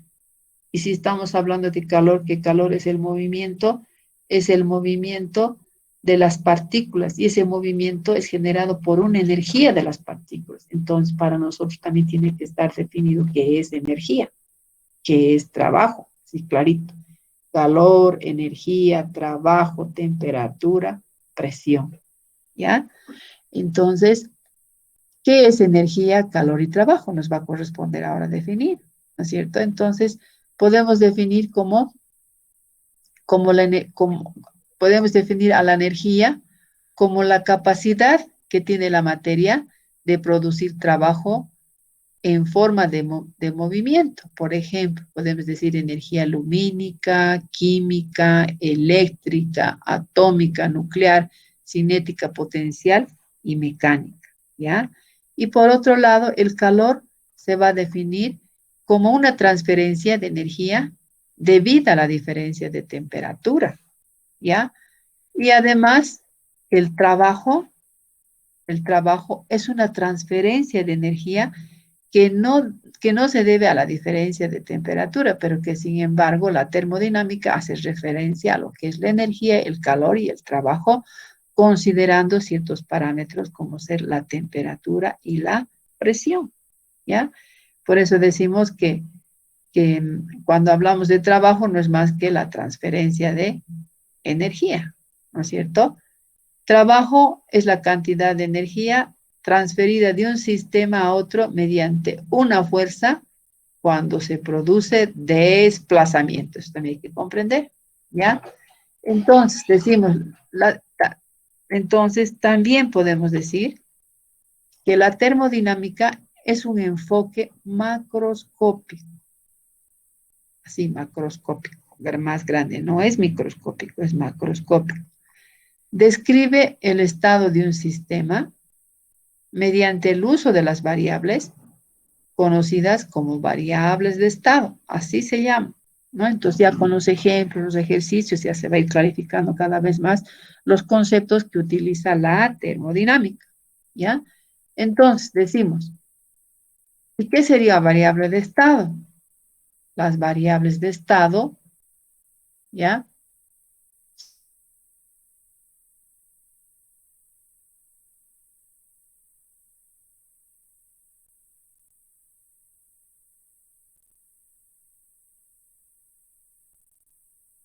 Y si estamos hablando de calor, que calor es el movimiento de las partículas y ese movimiento es generado por una energía de las partículas. Entonces, para nosotros también tiene que estar definido qué es energía, qué es trabajo, sí, clarito. Calor, energía, trabajo, temperatura, presión, ¿ya? Entonces, ¿qué es energía, calor y trabajo? Nos va a corresponder ahora definir, ¿no es cierto? Entonces, podemos definir podemos definir a la energía como la capacidad que tiene la materia de producir trabajo en forma de movimiento. Por ejemplo, podemos decir energía lumínica, química, eléctrica, atómica, nuclear, cinética potencial y mecánica, ¿ya? Y por otro lado, el calor se va a definir como una transferencia de energía debida a la diferencia de temperatura, ¿ya? Y además, el trabajo, el trabajo es una transferencia de energía que no se debe a la diferencia de temperatura, pero que sin embargo la termodinámica hace referencia a lo que es la energía, el calor y el trabajo, considerando ciertos parámetros como ser la temperatura y la presión, ¿ya? Por eso decimos que cuando hablamos de trabajo no es más que la transferencia de energía, ¿no es cierto? Trabajo es la cantidad de energía transferida de un sistema a otro mediante una fuerza cuando se produce desplazamiento. Eso también hay que comprender, ¿ya? Entonces, entonces también podemos decir que la termodinámica es un enfoque macroscópico, así macroscópico, más grande, no es microscópico, es macroscópico. Describe el estado de un sistema mediante el uso de las variables conocidas como variables de estado, así se llama, ¿no? Entonces ya con los ejemplos, los ejercicios, ya se va a ir clarificando cada vez más los conceptos que utiliza la termodinámica, ¿ya? Entonces decimos, ¿y qué sería variable de estado? Las variables de estado, ¿ya?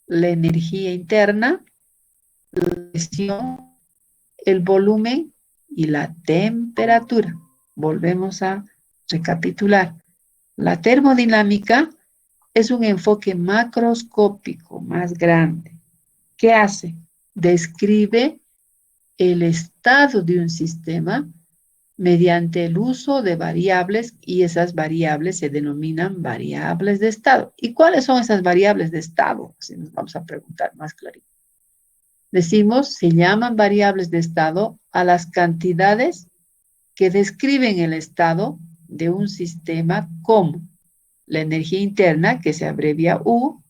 La energía interna, la presión, el volumen y la temperatura. Volvemos a recapitular. La termodinámica es un enfoque macroscópico más grande. ¿Qué hace? Describe el estado de un sistema mediante el uso de variables y esas variables se denominan variables de estado. ¿Y cuáles son esas variables de estado? Así nos vamos a preguntar más clarito. Decimos, se llaman variables de estado a las cantidades que describen el estado de un sistema como la energía interna, que se abrevia U,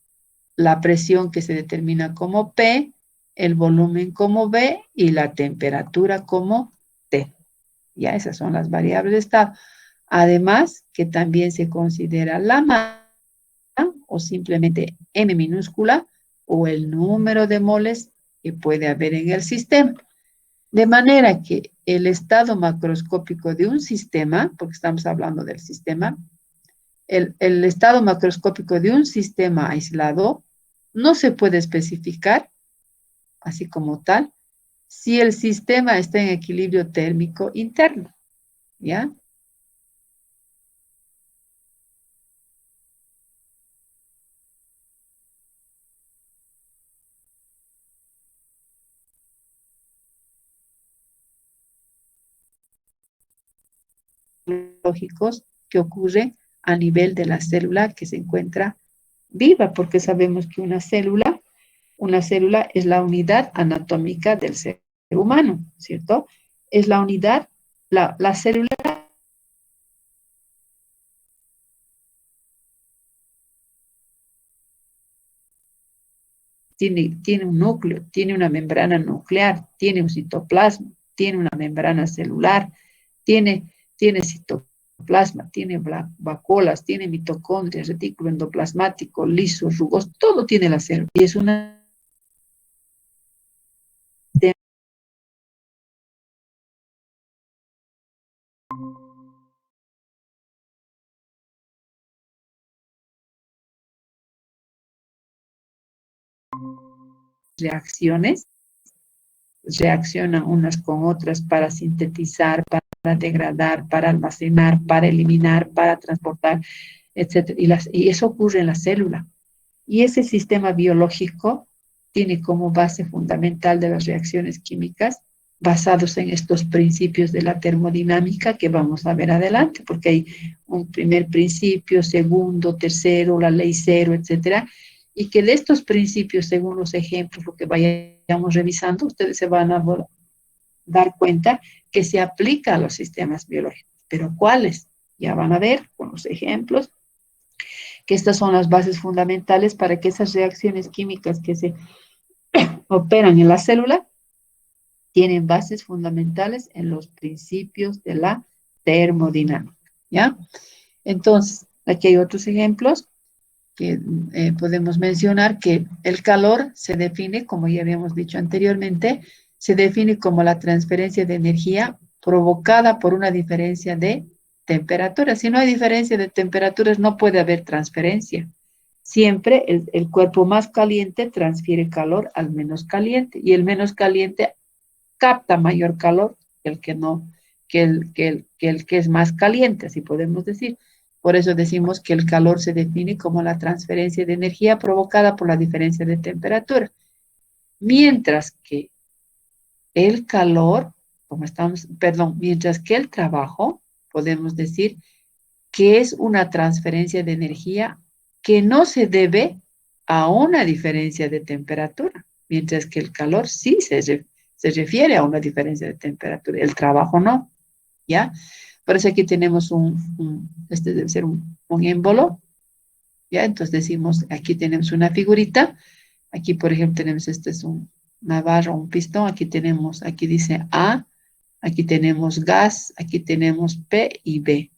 la presión que se determina como P, el volumen como V y la temperatura como T. Ya esas son las variables de estado. Además, que también se considera la masa o simplemente M minúscula o el número de moles que puede haber en el sistema. De manera que el estado macroscópico de un sistema, porque estamos hablando del sistema, el estado macroscópico de un sistema aislado no se puede especificar así como tal si el sistema está en equilibrio térmico interno, ¿ya? Lógicos que ocurren a nivel de la célula que se encuentra viva, porque sabemos que una célula es la unidad anatómica del ser humano, ¿cierto? Es la unidad, la célula tiene un núcleo, tiene una membrana nuclear, tiene un citoplasma, tiene una membrana celular, tiene citoplasma, tiene vacuolas, tiene mitocondrias, retículo endoplasmático, lisos, rugos, todo tiene la célula. Y es una reacciones, reaccionan unas con otras para sintetizar, para degradar, para almacenar, para eliminar, para transportar, etcétera. Y eso ocurre en la célula. Y ese sistema biológico tiene como base fundamental de las reacciones químicas basados en estos principios de la termodinámica que vamos a ver adelante, porque hay un primer principio, segundo, tercero, la ley cero, etcétera, y que de estos principios, según los ejemplos, lo que vayamos revisando, ustedes se van a dar cuenta que se aplica a los sistemas biológicos. ¿Pero cuáles? Ya van a ver con los ejemplos que estas son las bases fundamentales para que esas reacciones químicas que se operan en la célula tienen bases fundamentales en los principios de la termodinámica, ¿ya? Entonces, aquí hay otros ejemplos que podemos mencionar que el calor se define, como ya habíamos dicho anteriormente, se define como la transferencia de energía provocada por una diferencia de temperatura. Si no hay diferencia de temperaturas, no puede haber transferencia. Siempre el cuerpo más caliente transfiere calor al menos caliente y el menos caliente capta mayor calor que el que no, que es más caliente, así podemos decir. Por eso decimos que el calor se define como la transferencia de energía provocada por la diferencia de temperatura. Mientras que el calor, mientras que el trabajo, podemos decir que es una transferencia de energía que no se debe a una diferencia de temperatura, mientras que el calor sí se refiere a una diferencia de temperatura, el trabajo no, ¿ya? Por eso aquí tenemos este debe ser un émbolo, ¿ya? Entonces decimos, aquí tenemos una figurita, aquí por ejemplo tenemos, este es una barra, un pistón, aquí dice A, aquí tenemos gas, aquí tenemos P y B,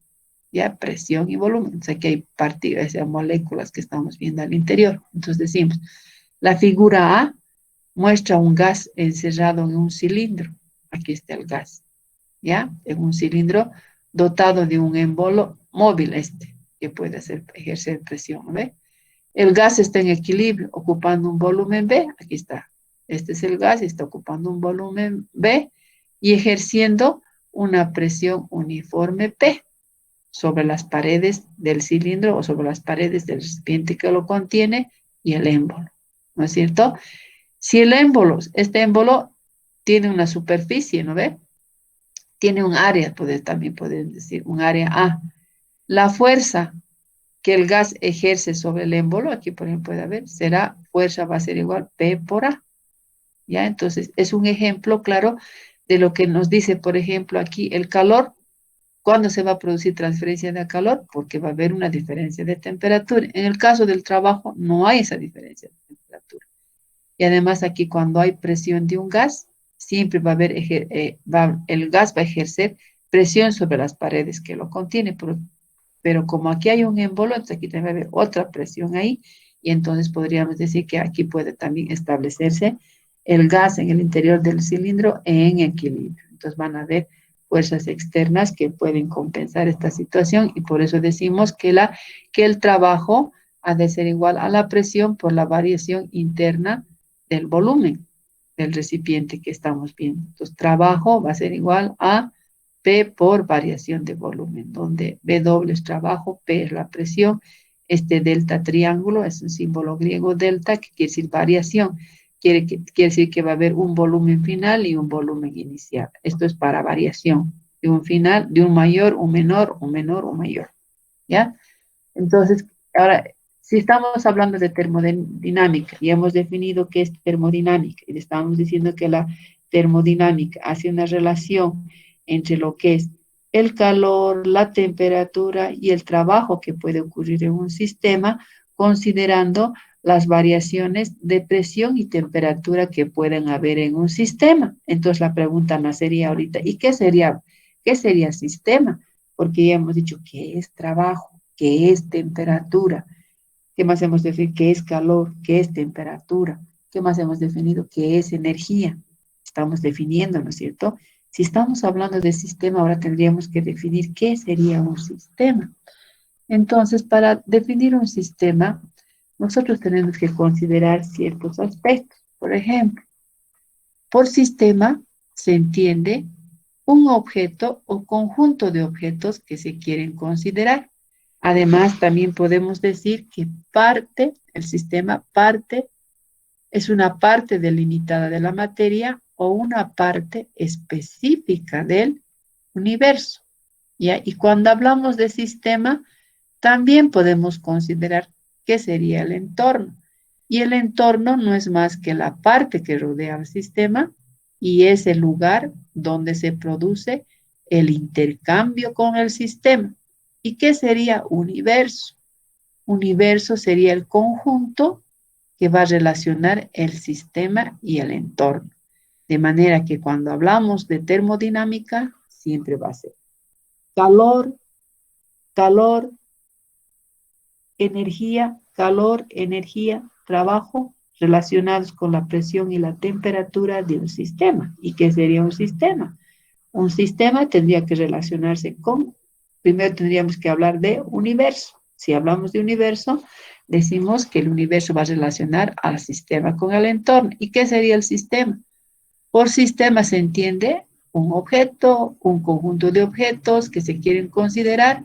¿ya? Presión y volumen. Entonces aquí hay partículas, moléculas que estamos viendo al interior. Entonces decimos, la figura A muestra un gas encerrado en un cilindro. Aquí está el gas, ¿ya? En un cilindro dotado de un émbolo móvil que puede ejercer presión, ¿ve? El gas está en equilibrio, ocupando un volumen B. Aquí está. Este es el gas y está ocupando un volumen B y ejerciendo una presión uniforme P sobre las paredes del cilindro o sobre las paredes del recipiente que lo contiene y el émbolo, ¿no es cierto? Si este émbolo tiene una superficie, ¿no ve? Tiene un área, también pueden decir, un área A. La fuerza que el gas ejerce sobre el émbolo, aquí por ejemplo puede haber, fuerza va a ser igual P por A, ¿ya? Entonces, es un ejemplo claro de lo que nos dice, por ejemplo, aquí el calor. ¿Cuándo se va a producir transferencia de calor? Porque va a haber una diferencia de temperatura. En el caso del trabajo, no hay esa diferencia de temperatura. Y además aquí cuando hay presión de un gas, siempre va a haber, el gas va a ejercer presión sobre las paredes que lo contiene. pero como aquí hay un émbolo, entonces aquí también va a haber otra presión ahí, y entonces podríamos decir que aquí puede también establecerse el gas en el interior del cilindro en equilibrio. Entonces van a haber fuerzas externas que pueden compensar esta situación y por eso decimos que el trabajo ha de ser igual a la presión por la variación interna del volumen del recipiente que estamos viendo. Entonces, trabajo va a ser igual a P por variación de volumen, donde W es trabajo, P es la presión. Este delta triángulo es un símbolo griego delta, que quiere decir variación. Quiere decir que va a haber un volumen final y un volumen inicial. Esto es para variación de un final, de un mayor, un menor, un menor, un mayor. ¿Ya? Entonces, ahora, si estamos hablando de termodinámica y hemos definido qué es termodinámica y estamos diciendo que la termodinámica hace una relación entre lo que es el calor, la temperatura y el trabajo que puede ocurrir en un sistema, considerando las variaciones de presión y temperatura que pueden haber en un sistema. Entonces la pregunta nacería ahorita, ¿y qué sería sistema? Porque ya hemos dicho qué es trabajo, qué es temperatura, qué más hemos definido, qué es calor, qué es temperatura, qué más hemos definido, qué es energía. Estamos definiendo, ¿no es cierto? Si estamos hablando de sistema, ahora tendríamos que definir qué sería un sistema. Entonces, para definir un sistema, nosotros tenemos que considerar ciertos aspectos. Por ejemplo, por sistema se entiende un objeto o conjunto de objetos que se quieren considerar. Además, también podemos decir que el sistema parte, es una parte delimitada de la materia o una parte específica del universo. ¿Ya? Y cuando hablamos de sistema, también podemos considerar qué sería el entorno. Y el entorno no es más que la parte que rodea al sistema y es el lugar donde se produce el intercambio con el sistema. ¿Y qué sería universo? Universo sería el conjunto que va a relacionar el sistema y el entorno. De manera que cuando hablamos de termodinámica, siempre va a ser calor, calor, energía, calor, energía, trabajo relacionados con la presión y la temperatura de un sistema. ¿Y qué sería un sistema? Un sistema tendría que relacionarse con, primero tendríamos que hablar de universo. Si hablamos de universo, decimos que el universo va a relacionar al sistema con el entorno. ¿Y qué sería el sistema? Por sistema se entiende un objeto, un conjunto de objetos que se quieren considerar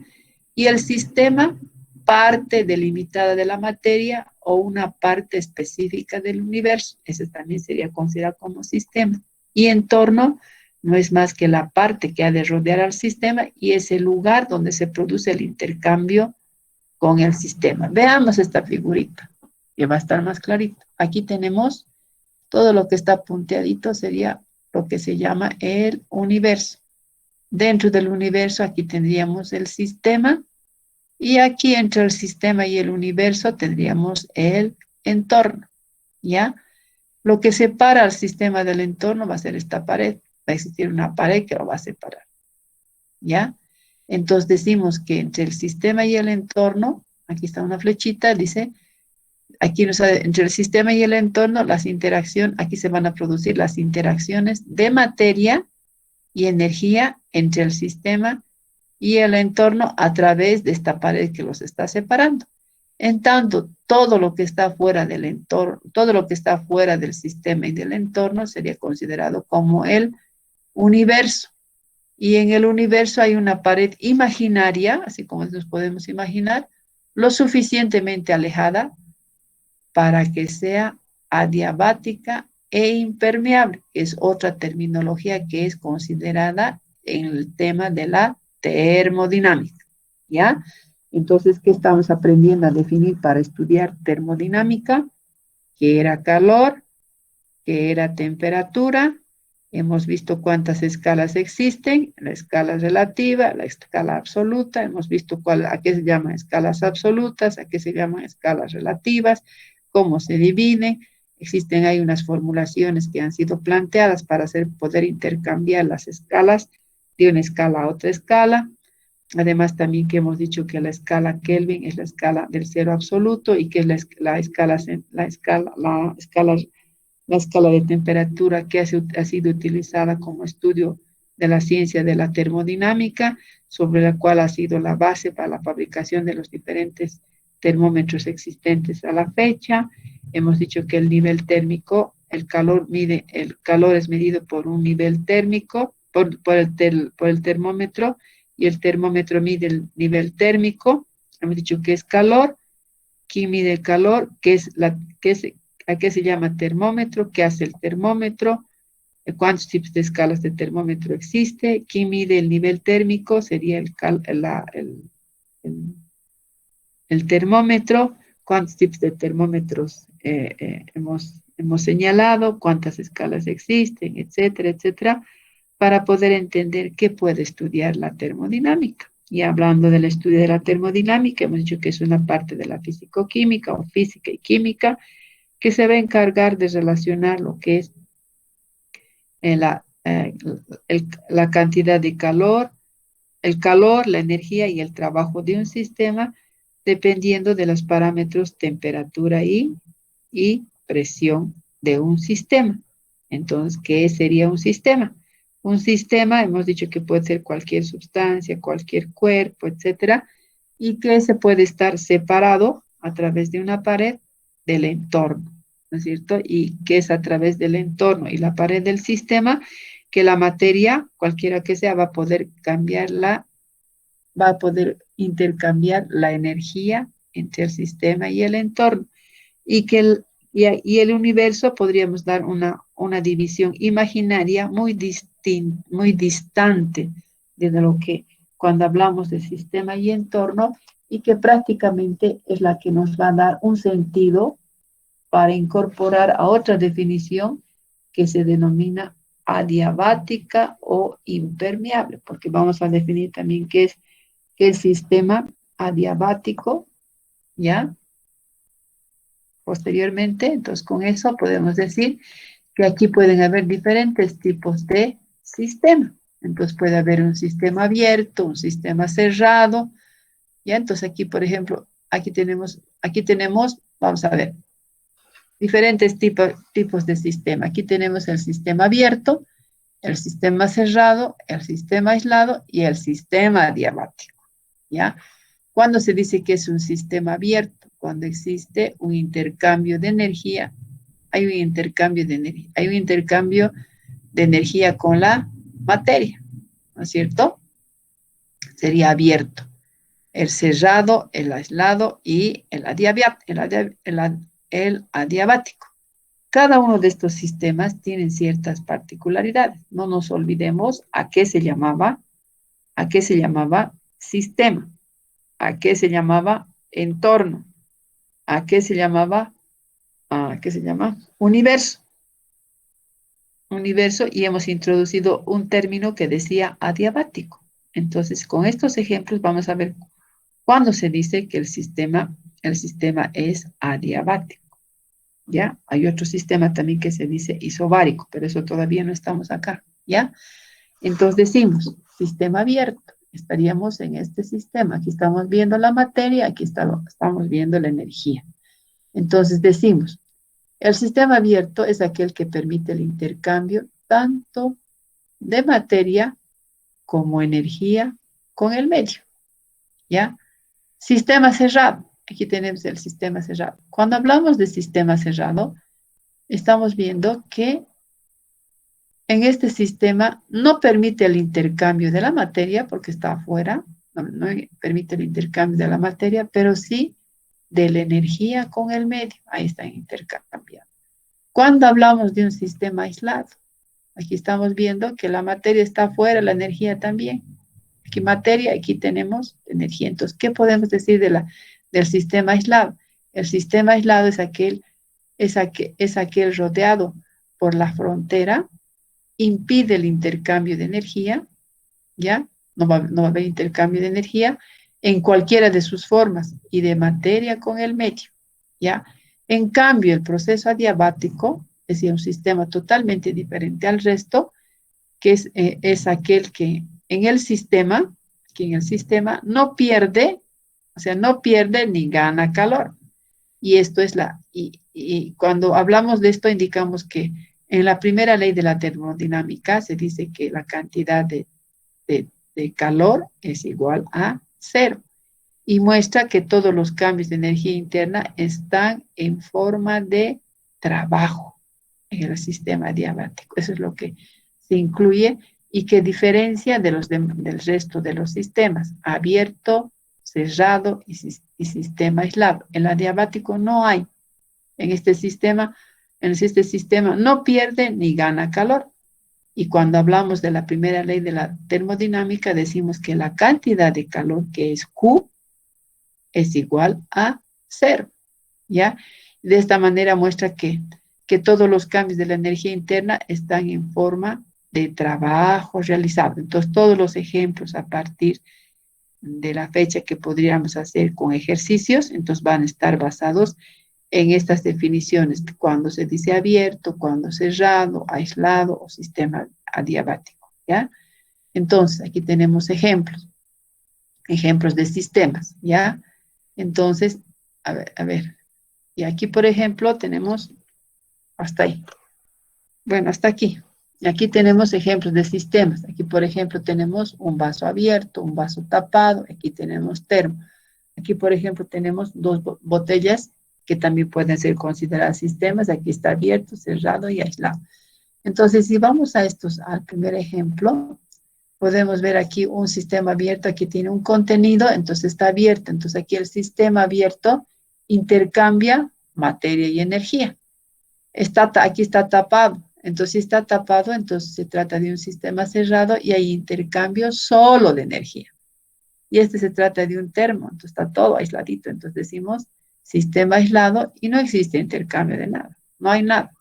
y el sistema parte delimitada de la materia o una parte específica del universo. Ese también sería considerado como sistema. Y entorno no es más que la parte que ha de rodear al sistema y es el lugar donde se produce el intercambio con el sistema. Veamos esta figurita, que va a estar más clarito. Aquí tenemos todo lo que está punteadito, sería lo que se llama el universo. Dentro del universo aquí tendríamos el sistema y aquí entre el sistema y el universo tendríamos el entorno, ¿ya? Lo que separa al sistema del entorno va a ser esta pared. Va a existir una pared que lo va a separar, ¿ya? Entonces decimos que entre el sistema y el entorno, aquí está una flechita, dice, aquí entre el sistema y el entorno, aquí se van a producir las interacciones de materia y energía entre el sistema y el entorno a través de esta pared que los está separando. En tanto, todo lo que está fuera del entorno, todo lo que está fuera del sistema y del entorno sería considerado como el universo. Y en el universo hay una pared imaginaria, así como nos podemos imaginar, lo suficientemente alejada para que sea adiabática e impermeable. Es otra terminología que es considerada en el tema de la termodinámica, ¿ya? Entonces, ¿qué estamos aprendiendo a definir para estudiar termodinámica? ¿Qué era calor? ¿Qué era temperatura? Hemos visto cuántas escalas existen, la escala relativa, la escala absoluta, hemos visto a qué se llaman escalas absolutas, a qué se llaman escalas relativas, cómo se dividen. Hay unas formulaciones que han sido planteadas para poder intercambiar las escalas de una escala a otra escala. Además, también que hemos dicho que la escala Kelvin es la escala del cero absoluto y que es la escala de temperatura que ha sido utilizada como estudio de la ciencia de la termodinámica, sobre la cual ha sido la base para la fabricación de los diferentes termómetros existentes a la fecha. Hemos dicho que el nivel térmico, el calor es medido por un nivel térmico, por el termómetro, y el termómetro mide el nivel térmico. Hemos dicho que es calor. ¿Quién mide el calor? ¿A qué se llama termómetro? ¿Qué hace el termómetro? ¿Cuántos tipos de escalas de termómetro existe? ¿Quién mide el nivel térmico? Sería el- el termómetro. ¿Cuántos tipos de termómetros hemos señalado? ¿Cuántas escalas existen? Etcétera, etcétera, para poder entender qué puede estudiar la termodinámica. Y hablando del estudio de la termodinámica, hemos dicho que es una parte de la físico-química o física y química que se va a encargar de relacionar lo que es la, la cantidad de calor, el calor, la energía y el trabajo de un sistema, dependiendo de los parámetros temperatura y presión de un sistema. Entonces, ¿qué sería un sistema? Un sistema, hemos dicho que puede ser cualquier sustancia, cualquier cuerpo, etcétera, y que se puede estar separado a través de una pared del entorno, ¿no es cierto? Y que es a través del entorno y la pared del sistema que la materia, cualquiera que sea, va a poder intercambiar la energía entre el sistema y el entorno. Y que y el universo podríamos dar una división imaginaria muy distante de lo que cuando hablamos de sistema y entorno, y que prácticamente es la que nos va a dar un sentido para incorporar a otra definición que se denomina adiabática o impermeable, porque vamos a definir también qué es el sistema adiabático, ¿ya? Posteriormente, entonces con eso podemos decir que aquí pueden haber diferentes tipos de sistema. Entonces puede haber un sistema abierto, un sistema cerrado, ¿ya? Entonces aquí, por ejemplo, aquí tenemos, vamos a ver, diferentes tipos de sistema. Aquí tenemos el sistema abierto, el sistema cerrado, el sistema aislado y el sistema adiabático, ¿ya? ¿Cuándo se dice que es un sistema abierto? Cuando existe un intercambio de energía, hay un intercambio de energía, hay un intercambio de energía con la materia, ¿no es cierto? Sería abierto. El cerrado, el aislado y el adiabático. Cada uno de estos sistemas tienen ciertas particularidades. No nos olvidemos a qué se llamaba sistema, a qué se llamaba entorno, a qué se llamaba, a qué se llama universo. Universo, y hemos introducido un término que decía adiabático. Entonces, con estos ejemplos vamos a ver cuándo se dice que el sistema es adiabático. ¿Ya? Hay otro sistema también que se dice isobárico, pero eso todavía no estamos acá, ¿ya? Entonces decimos, sistema abierto, estaríamos en este sistema, aquí estamos viendo la materia, aquí estamos viendo la energía. Entonces decimos, el sistema abierto es aquel que permite el intercambio tanto de materia como energía con el medio, ¿ya? Sistema cerrado, aquí tenemos el sistema cerrado. Cuando hablamos de sistema cerrado, estamos viendo que en este sistema no permite el intercambio de la materia porque está afuera, no permite el intercambio de la materia, pero sí de la energía con el medio, ahí están intercambiando. Cuando hablamos de un sistema aislado, aquí estamos viendo que la materia está afuera, la energía también. Aquí materia, aquí tenemos energía. Entonces, ¿qué podemos decir del sistema aislado? El sistema aislado es aquel rodeado por la frontera, impide el intercambio de energía, ¿ya? No va a haber intercambio de energía en cualquiera de sus formas y de materia con el medio, ¿ya? En cambio, el proceso adiabático, es decir, un sistema totalmente diferente al resto, que es aquel que en el sistema que en el sistema no pierde, o sea, no pierde ni gana calor. Y esto es y cuando hablamos de esto indicamos que en la primera ley de la termodinámica se dice que la cantidad de calor es igual a cero y muestra que todos los cambios de energía interna están en forma de trabajo en el sistema diabático. Eso es lo que se incluye y que diferencia del resto de los sistemas, abierto, cerrado y sistema aislado. En la diabático no hay. En este sistema no pierde ni gana calor. Y cuando hablamos de la primera ley de la termodinámica, decimos que la cantidad de calor, que es Q, es igual a cero, ¿ya? De esta manera muestra que todos los cambios de la energía interna están en forma de trabajo realizado. Entonces, todos los ejemplos a partir de la fecha que podríamos hacer con ejercicios, entonces van a estar basados en estas definiciones, cuando se dice abierto, cuando cerrado, aislado o sistema adiabático, ¿ya? Entonces, aquí tenemos ejemplos de sistemas, ¿ya? Entonces, a ver, y aquí, por ejemplo, tenemos hasta ahí. Bueno, hasta aquí. Y aquí tenemos ejemplos de sistemas. Aquí, por ejemplo, tenemos un vaso abierto, un vaso tapado. Aquí tenemos termo. Aquí, por ejemplo, tenemos dos botellas que también pueden ser consideradas sistemas. Aquí está abierto, cerrado y aislado. Entonces, si vamos a al primer ejemplo, podemos ver aquí un sistema abierto. Aquí tiene un contenido, entonces está abierto. Entonces, aquí el sistema abierto intercambia materia y energía. Aquí está tapado. Entonces, si está tapado, entonces se trata de un sistema cerrado y hay intercambio solo de energía. Y este se trata de un termo, entonces está todo aisladito. Entonces decimos sistema aislado y no existe intercambio de nada. No hay nada.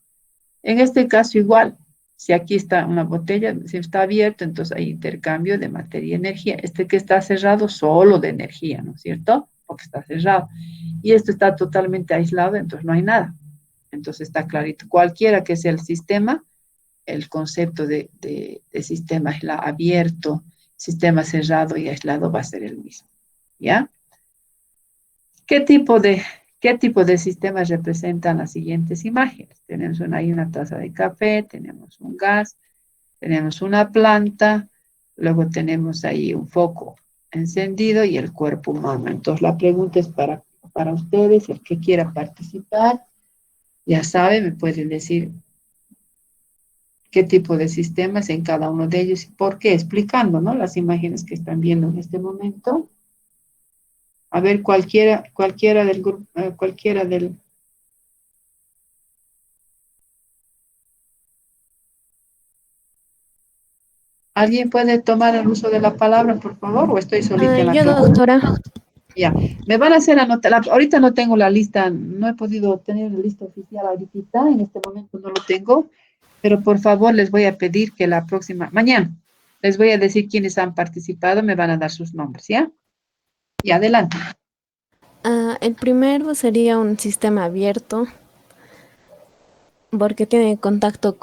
En este caso igual, si aquí está una botella, si está abierto, entonces hay intercambio de materia y energía. Este que está cerrado, solo de energía, ¿no es cierto? Porque está cerrado. Y esto está totalmente aislado, entonces no hay nada. Entonces está clarito. Cualquiera que sea el sistema, el concepto de sistema abierto, sistema cerrado y aislado va a ser el mismo. ¿Ya? ¿Qué tipo de, ¿Qué tipo de sistemas representan las siguientes imágenes? Tenemos ahí una taza de café, tenemos un gas, tenemos una planta, luego tenemos ahí un foco encendido y el cuerpo humano. Entonces la pregunta es para ustedes, el que quiera participar, ya sabe, me pueden decir qué tipo de sistemas en cada uno de ellos y por qué, explicando, ¿no? Las imágenes que están viendo en este momento. A ver, cualquiera del grupo, cualquiera del... ¿Alguien puede tomar el uso de la palabra, por favor? ¿O estoy solita en la Yo, clase? doctora. Ya, me van a hacer anotar, ahorita no tengo la lista, no he podido tener la lista oficial ahorita, en este momento no lo tengo, pero por favor les voy a pedir que la próxima, mañana, les voy a decir quiénes han participado, me van a dar sus nombres, ¿ya? Y adelante. El primero sería un sistema abierto porque tiene contacto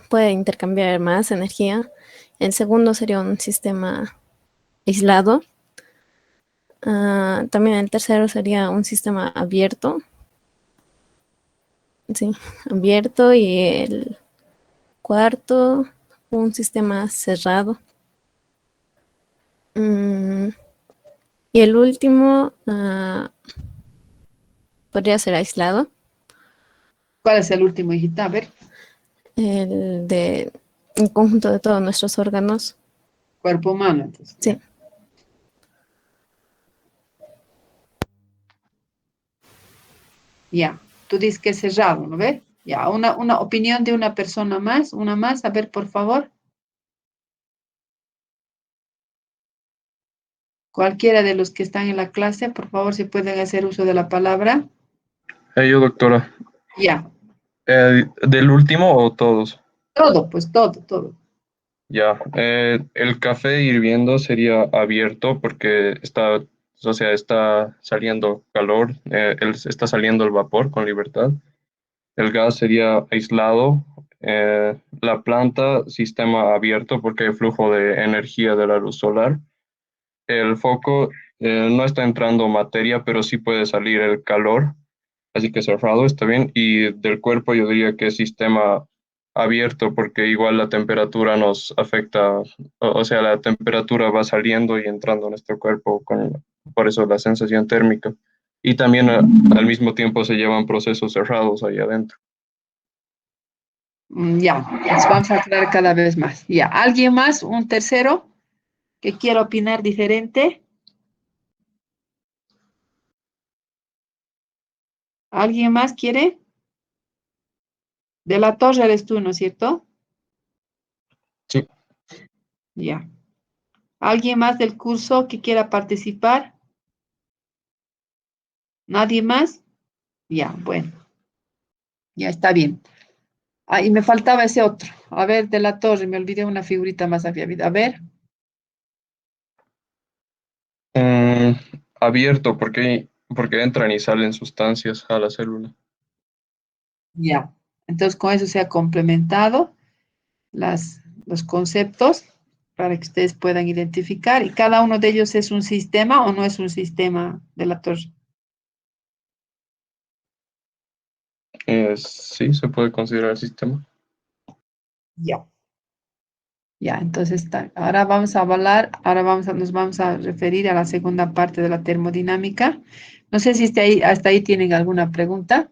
puede intercambiar más energía. El segundo sería un sistema aislado. También el tercero sería un sistema abierto. Sí, abierto. Y el cuarto, un sistema cerrado. Y el último podría ser aislado. ¿Cuál es el último, hijita? A ver. El conjunto de todos nuestros órganos. Cuerpo humano, entonces. Sí. Ya. Tú dices que es cerrado, ¿no ves? Ya, una opinión de una persona más, una más, a ver, por favor. Cualquiera de los que están en la clase, por favor, si pueden hacer uso de la palabra. Yo, doctora. Ya. ¿Del último o todos? Todo, pues todo. Ya. El café hirviendo sería abierto porque o sea, está saliendo calor, está saliendo el vapor con libertad. El gas sería aislado La planta, sistema abierto porque hay flujo de energía de la luz solar. El foco no está entrando materia, pero sí puede salir el calor, así que cerrado está bien. Y del cuerpo yo diría que es sistema abierto porque igual la temperatura nos afecta, o sea, la temperatura va saliendo y entrando en nuestro cuerpo, por eso la sensación térmica. Y también al mismo tiempo se llevan procesos cerrados ahí adentro. Ya, pues vamos a aclarar cada vez más. Ya, ¿alguien más? ¿Un tercero que quiera opinar diferente? ¿Alguien más quiere? De la Torre eres tú, ¿no es cierto? Sí. Ya. ¿Alguien más del curso que quiera participar? ¿Nadie más? Ya, bueno, ya está bien. Ah, y me faltaba ese otro. A ver, de la Torre, me olvidé una figurita más había habido. A ver, Mm, abierto porque entran y salen sustancias a la célula. ya. Entonces, con eso se ha complementado los conceptos para que ustedes puedan identificar. ¿Y cada uno de ellos es un sistema o no es un sistema de la Torre? Sí, se puede considerar sistema. Ya. Ya, entonces ahora vamos a hablar, nos vamos a referir a la segunda parte de la termodinámica. No sé si hasta ahí tienen alguna pregunta.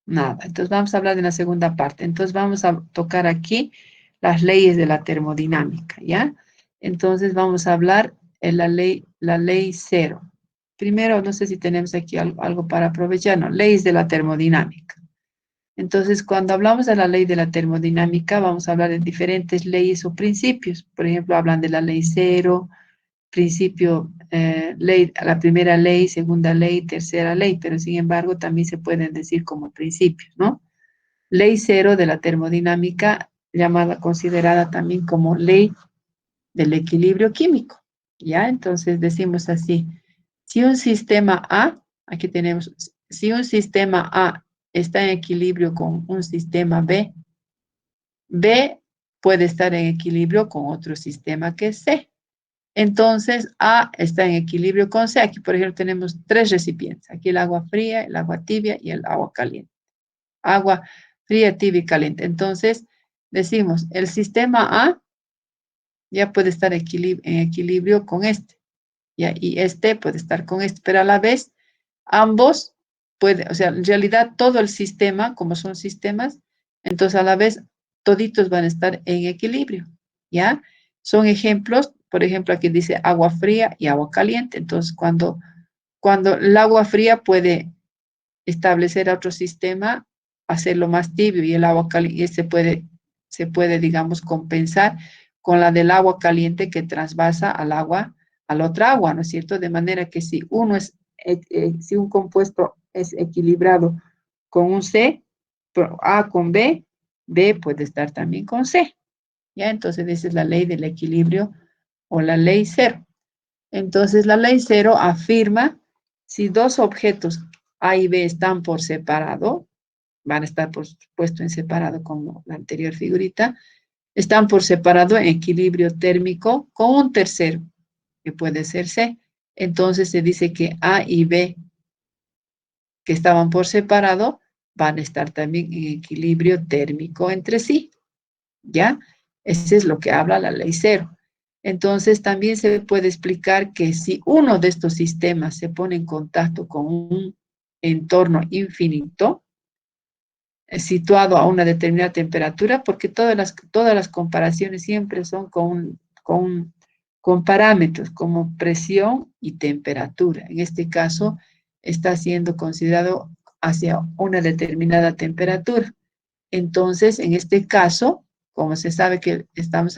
Nada, entonces vamos a hablar de la segunda parte. Entonces vamos a tocar aquí las leyes de la termodinámica, ¿ya? Entonces vamos a hablar de la ley cero. Primero, no sé si tenemos aquí algo para aprovechar, no, leyes de la termodinámica. Entonces, cuando hablamos de la ley de la termodinámica, vamos a hablar de diferentes leyes o principios. Por ejemplo, hablan de la ley cero, principio, la primera ley, segunda ley, tercera ley, pero sin embargo también se pueden decir como principios, ¿no? Ley cero de la termodinámica, llamada, considerada también como ley del equilibrio químico, ¿ya? Entonces decimos así, si un sistema A, aquí tenemos, si un sistema A está en equilibrio con un sistema B, B puede estar en equilibrio con otro sistema que es C. Entonces, A está en equilibrio con C. Aquí, por ejemplo, tenemos tres recipientes. Aquí el agua fría, el agua tibia y el agua caliente. Agua fría, tibia y caliente. Entonces, decimos, el sistema A ya puede estar en equilibrio con este. ¿Ya? Y este puede estar con este, pero a la vez ambos pueden, o sea, en realidad todo el sistema, como son sistemas, entonces a la vez toditos van a estar en equilibrio, ¿ya? Son ejemplos, por ejemplo, aquí dice agua fría y agua caliente, entonces cuando el agua fría puede establecer otro sistema, hacerlo más tibio y el agua caliente se puede, digamos, compensar con la del agua caliente que trasvasa al agua, a la otra agua, ¿no es cierto? De manera que si un compuesto es equilibrado con un C, A con B, B puede estar también con C, ¿ya? Entonces esa es la ley del equilibrio o la ley cero. Entonces, la ley cero afirma si dos objetos A y B están por separado, van a estar por supuesto en separado como la anterior figurita, están por separado en equilibrio térmico con un tercero, que puede ser C. Entonces se dice que A y B, que estaban por separado, van a estar también en equilibrio térmico entre sí. ¿Ya? Ese es lo que habla la ley cero. Entonces, también se puede explicar que si uno de estos sistemas se pone en contacto con un entorno infinito, situado a una determinada temperatura, porque todas las comparaciones siempre son con parámetros como presión y temperatura. En este caso, está siendo considerado hacia una determinada temperatura. Entonces, en este caso, como se sabe que estamos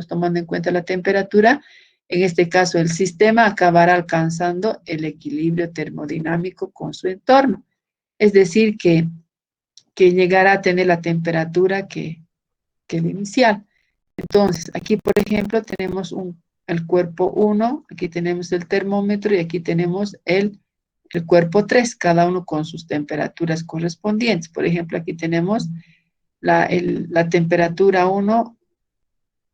tomando en cuenta la temperatura, en este caso el sistema acabará alcanzando el equilibrio termodinámico con su entorno. Es decir, que llegará a tener la temperatura que el inicial. Entonces, aquí, por ejemplo, tenemos el cuerpo 1, aquí tenemos el termómetro y aquí tenemos el cuerpo 3, cada uno con sus temperaturas correspondientes. Por ejemplo, aquí tenemos la temperatura 1,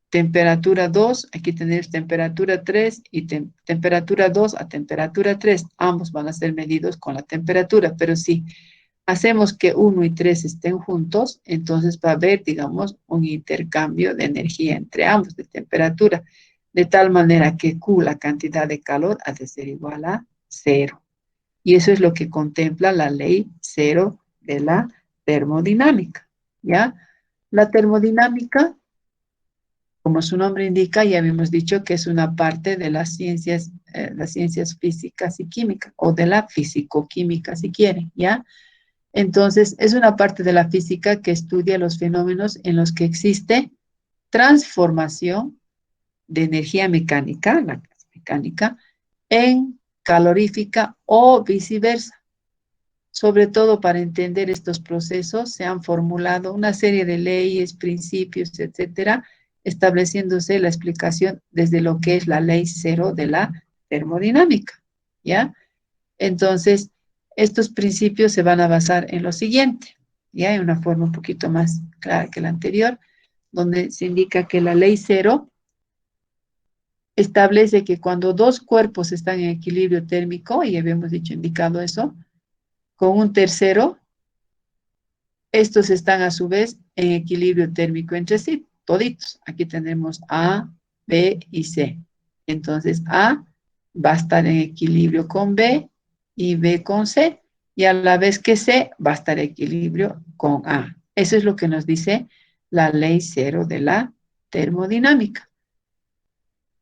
temperatura 2, aquí tenemos temperatura 3 y temperatura 2 a temperatura 3. Ambos van a ser medidos con la temperatura, pero si hacemos que 1 y 3 estén juntos, entonces va a haber, digamos, un intercambio de energía entre ambos, de temperatura, de tal manera que Q, la cantidad de calor, ha de ser igual a 0. Y eso es lo que contempla la ley 0 de la termodinámica, ¿ya? La termodinámica, como su nombre indica, ya habíamos dicho que es una parte de las ciencias físicas y químicas, o de la fisicoquímica, si quieren, ¿ya? Entonces, es una parte de la física que estudia los fenómenos en los que existe transformación de energía mecánica, la mecánica, en calorífica o viceversa. Sobre todo para entender estos procesos, se han formulado una serie de leyes, principios, etcétera, estableciéndose la explicación desde lo que es la ley 0 de la termodinámica, ¿ya? Entonces, estos principios se van a basar en lo siguiente, ¿ya? En una forma un poquito más clara que la anterior, donde se indica que la ley 0 establece que cuando dos cuerpos están en equilibrio térmico, y habíamos dicho, indicado eso, con un tercero, estos están a su vez en equilibrio térmico entre sí, toditos. Aquí tenemos A, B y C. Entonces A va a estar en equilibrio con B y B con C, y a la vez que C va a estar en equilibrio con A. Eso es lo que nos dice la ley 0 de la termodinámica.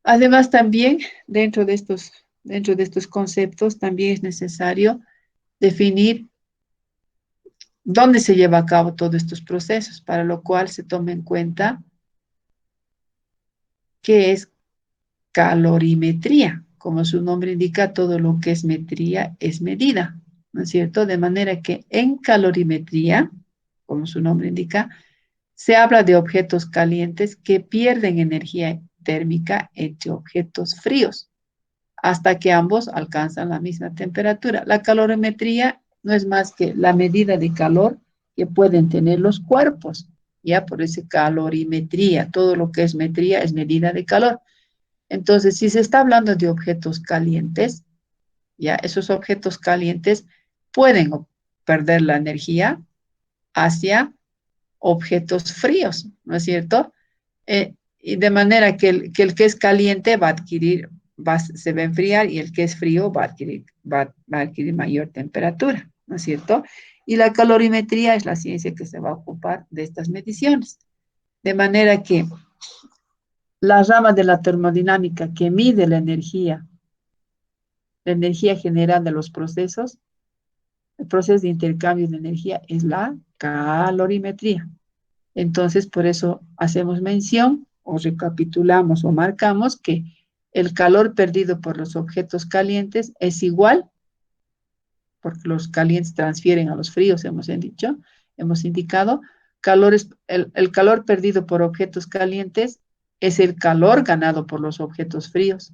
Además, también dentro de estos conceptos también es necesario definir dónde se lleva a cabo todos estos procesos, para lo cual se toma en cuenta qué es calorimetría. Como su nombre indica, todo lo que es metría es medida, ¿no es cierto? De manera que en calorimetría, como su nombre indica, se habla de objetos calientes que pierden energía térmica entre objetos fríos, hasta que ambos alcanzan la misma temperatura. La calorimetría no es más que la medida de calor que pueden tener los cuerpos, ya por eso calorimetría, todo lo que es metría es medida de calor. Entonces, si se está hablando de objetos calientes, ya esos objetos calientes pueden perder la energía hacia objetos fríos, ¿no es cierto? Y de manera que el que es caliente va a adquirir, se va a enfriar, y el que es frío va a adquirir mayor temperatura, ¿no es cierto? Y la calorimetría es la ciencia que se va a ocupar de estas mediciones. De manera que la rama de la termodinámica que mide la energía general de los procesos, el proceso de intercambio de energía, es la calorimetría. Entonces, por eso hacemos mención o recapitulamos o marcamos que el calor perdido por los objetos calientes es igual, porque los calientes transfieren a los fríos, hemos indicado, el calor perdido por objetos calientes es el calor ganado por los objetos fríos.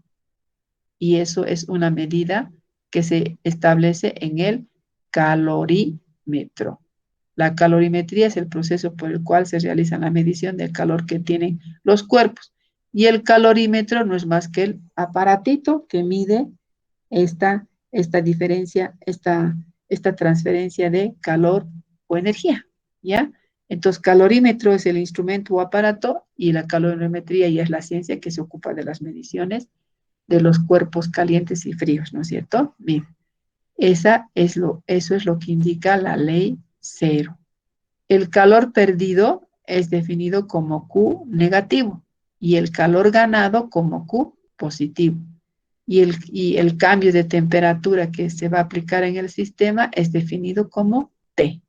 Y eso es una medida que se establece en el calorímetro. La calorimetría es el proceso por el cual se realiza la medición del calor que tienen los cuerpos. Y el calorímetro no es más que el aparatito que mide esta diferencia, esta transferencia de calor o energía, ¿ya? Entonces, calorímetro es el instrumento o aparato, y la calorimetría ya es la ciencia que se ocupa de las mediciones de los cuerpos calientes y fríos, ¿no es cierto? Bien, eso es lo que indica la ley 0. El calor perdido es definido como Q negativo y el calor ganado como Q positivo. Y el cambio de temperatura que se va a aplicar en el sistema es definido como T,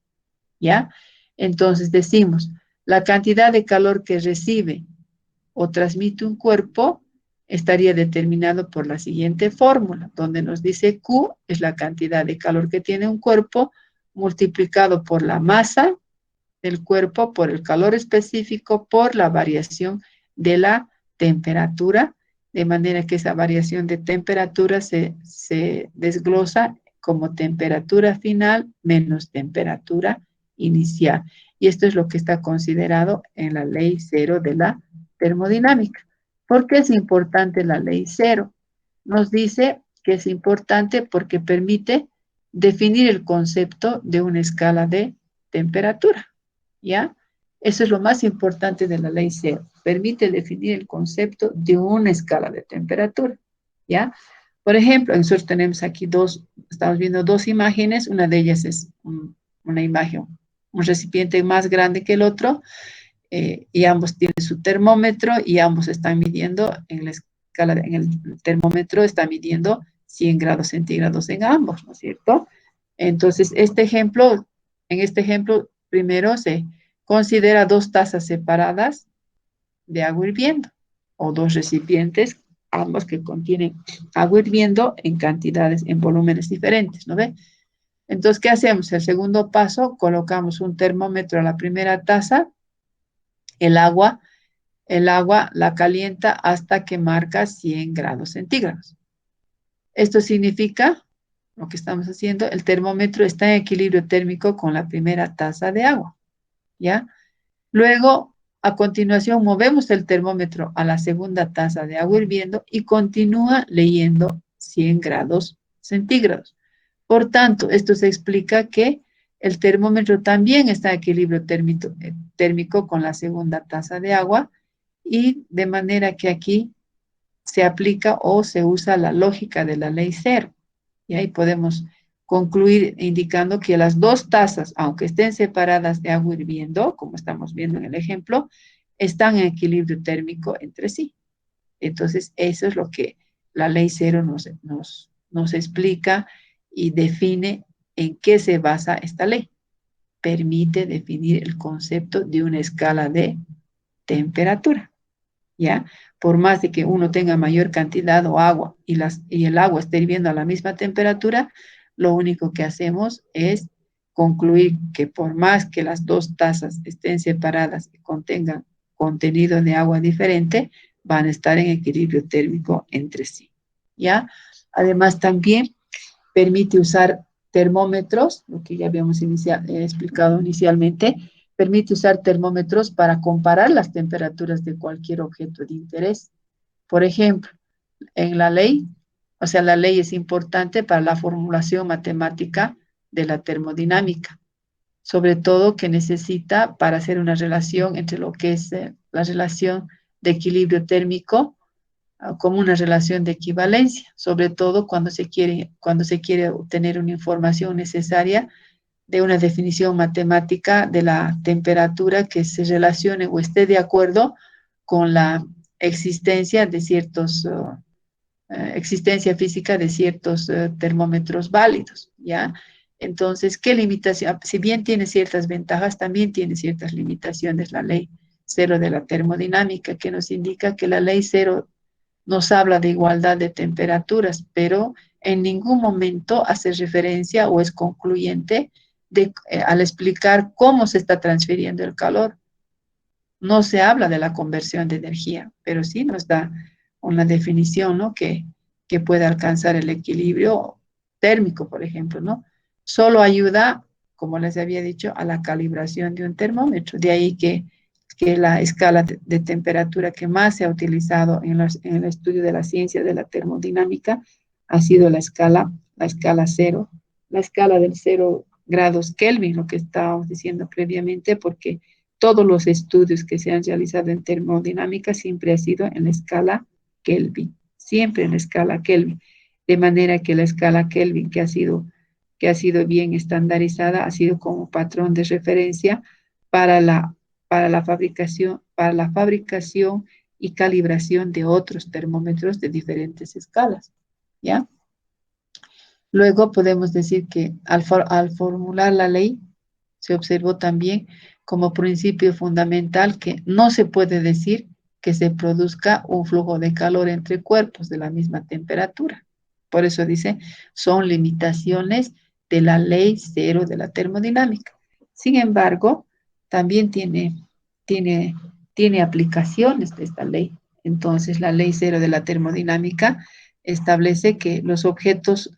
¿ya? Entonces decimos, la cantidad de calor que recibe o transmite un cuerpo estaría determinado por la siguiente fórmula, donde nos dice Q es la cantidad de calor que tiene un cuerpo multiplicado por la masa del cuerpo, por el calor específico, por la variación de la temperatura, de manera que esa variación de temperatura se desglosa como temperatura final menos temperatura inicial. Y esto es lo que está considerado en la ley cero de la termodinámica. ¿Por qué es importante la ley cero? Nos dice que es importante porque permite definir el concepto de una escala de temperatura, ¿ya? Eso es lo más importante de la ley cero. Permite definir el concepto de una escala de temperatura, ¿ya? Por ejemplo, nosotros tenemos aquí estamos viendo dos imágenes. Una de ellas es una imagen, un recipiente más grande que el otro, y ambos tienen su termómetro y ambos están midiendo en la escala, en el termómetro está midiendo 100 grados centígrados en ambos, ¿no es cierto? Entonces, en este ejemplo, primero se considera dos tazas separadas de agua hirviendo o dos recipientes, ambos que contienen agua hirviendo en cantidades, en volúmenes diferentes, ¿no ve? Entonces, ¿qué hacemos? El segundo paso, colocamos un termómetro a la primera taza, el agua, la calienta hasta que marca 100 grados centígrados. Esto significa, lo que estamos haciendo, el termómetro está en equilibrio térmico con la primera taza de agua, ¿ya? Luego, a continuación, movemos el termómetro a la segunda taza de agua hirviendo y continúa leyendo 100 grados centígrados. Por tanto, esto se explica que el termómetro también está en equilibrio térmico con la segunda taza de agua, y de manera que aquí se aplica o se usa la lógica de la ley cero. Y ahí podemos concluir indicando que las dos tazas, aunque estén separadas de agua hirviendo, como estamos viendo en el ejemplo, están en equilibrio térmico entre sí. Entonces, eso es lo que la ley cero nos explica y define en qué se basa esta ley. Permite definir el concepto de una escala de temperatura, ¿ya? Por más de que uno tenga mayor cantidad o agua y el agua esté hirviendo a la misma temperatura, lo único que hacemos es concluir que por más que las dos tazas estén separadas y contengan contenido de agua diferente, van a estar en equilibrio térmico entre sí, ¿ya? Además, también permite usar termómetros, lo que ya habíamos explicado inicialmente, permite usar termómetros para comparar las temperaturas de cualquier objeto de interés. Por ejemplo, en la ley, o sea, la ley es importante para la formulación matemática de la termodinámica, sobre todo que necesita para hacer una relación entre lo que es la relación de equilibrio térmico, como una relación de equivalencia, sobre todo cuando se quiere obtener una información necesaria de una definición matemática de la temperatura que se relacione o esté de acuerdo con la existencia de existencia física de ciertos termómetros válidos, ¿ya? Entonces, ¿qué limitación? Si bien tiene ciertas ventajas, también tiene ciertas limitaciones la ley cero de la termodinámica, que nos indica que la ley cero nos habla de igualdad de temperaturas, pero en ningún momento hace referencia o es concluyente al explicar cómo se está transfiriendo el calor. No se habla de la conversión de energía, pero sí nos da una definición, ¿no? Que puede alcanzar el equilibrio térmico, por ejemplo, ¿no? Solo ayuda, como les había dicho, a la calibración de un termómetro. De ahí que la escala de temperatura que más se ha utilizado en el estudio de la ciencia de la termodinámica ha sido la escala cero, la escala del 0 grados Kelvin, lo que estábamos diciendo previamente, porque todos los estudios que se han realizado en termodinámica siempre ha sido en la escala Kelvin, siempre en la escala Kelvin, de manera que la escala Kelvin que ha sido bien estandarizada ha sido como patrón de referencia para la fabricación y calibración de otros termómetros de diferentes escalas, ¿ya? Luego podemos decir que al formular la ley se observó también como principio fundamental que no se puede decir que se produzca un flujo de calor entre cuerpos de la misma temperatura. Por eso dice, son limitaciones de la ley cero de la termodinámica. Sin embargo, también tiene aplicaciones de esta ley. Entonces, la ley cero de la termodinámica establece que los objetos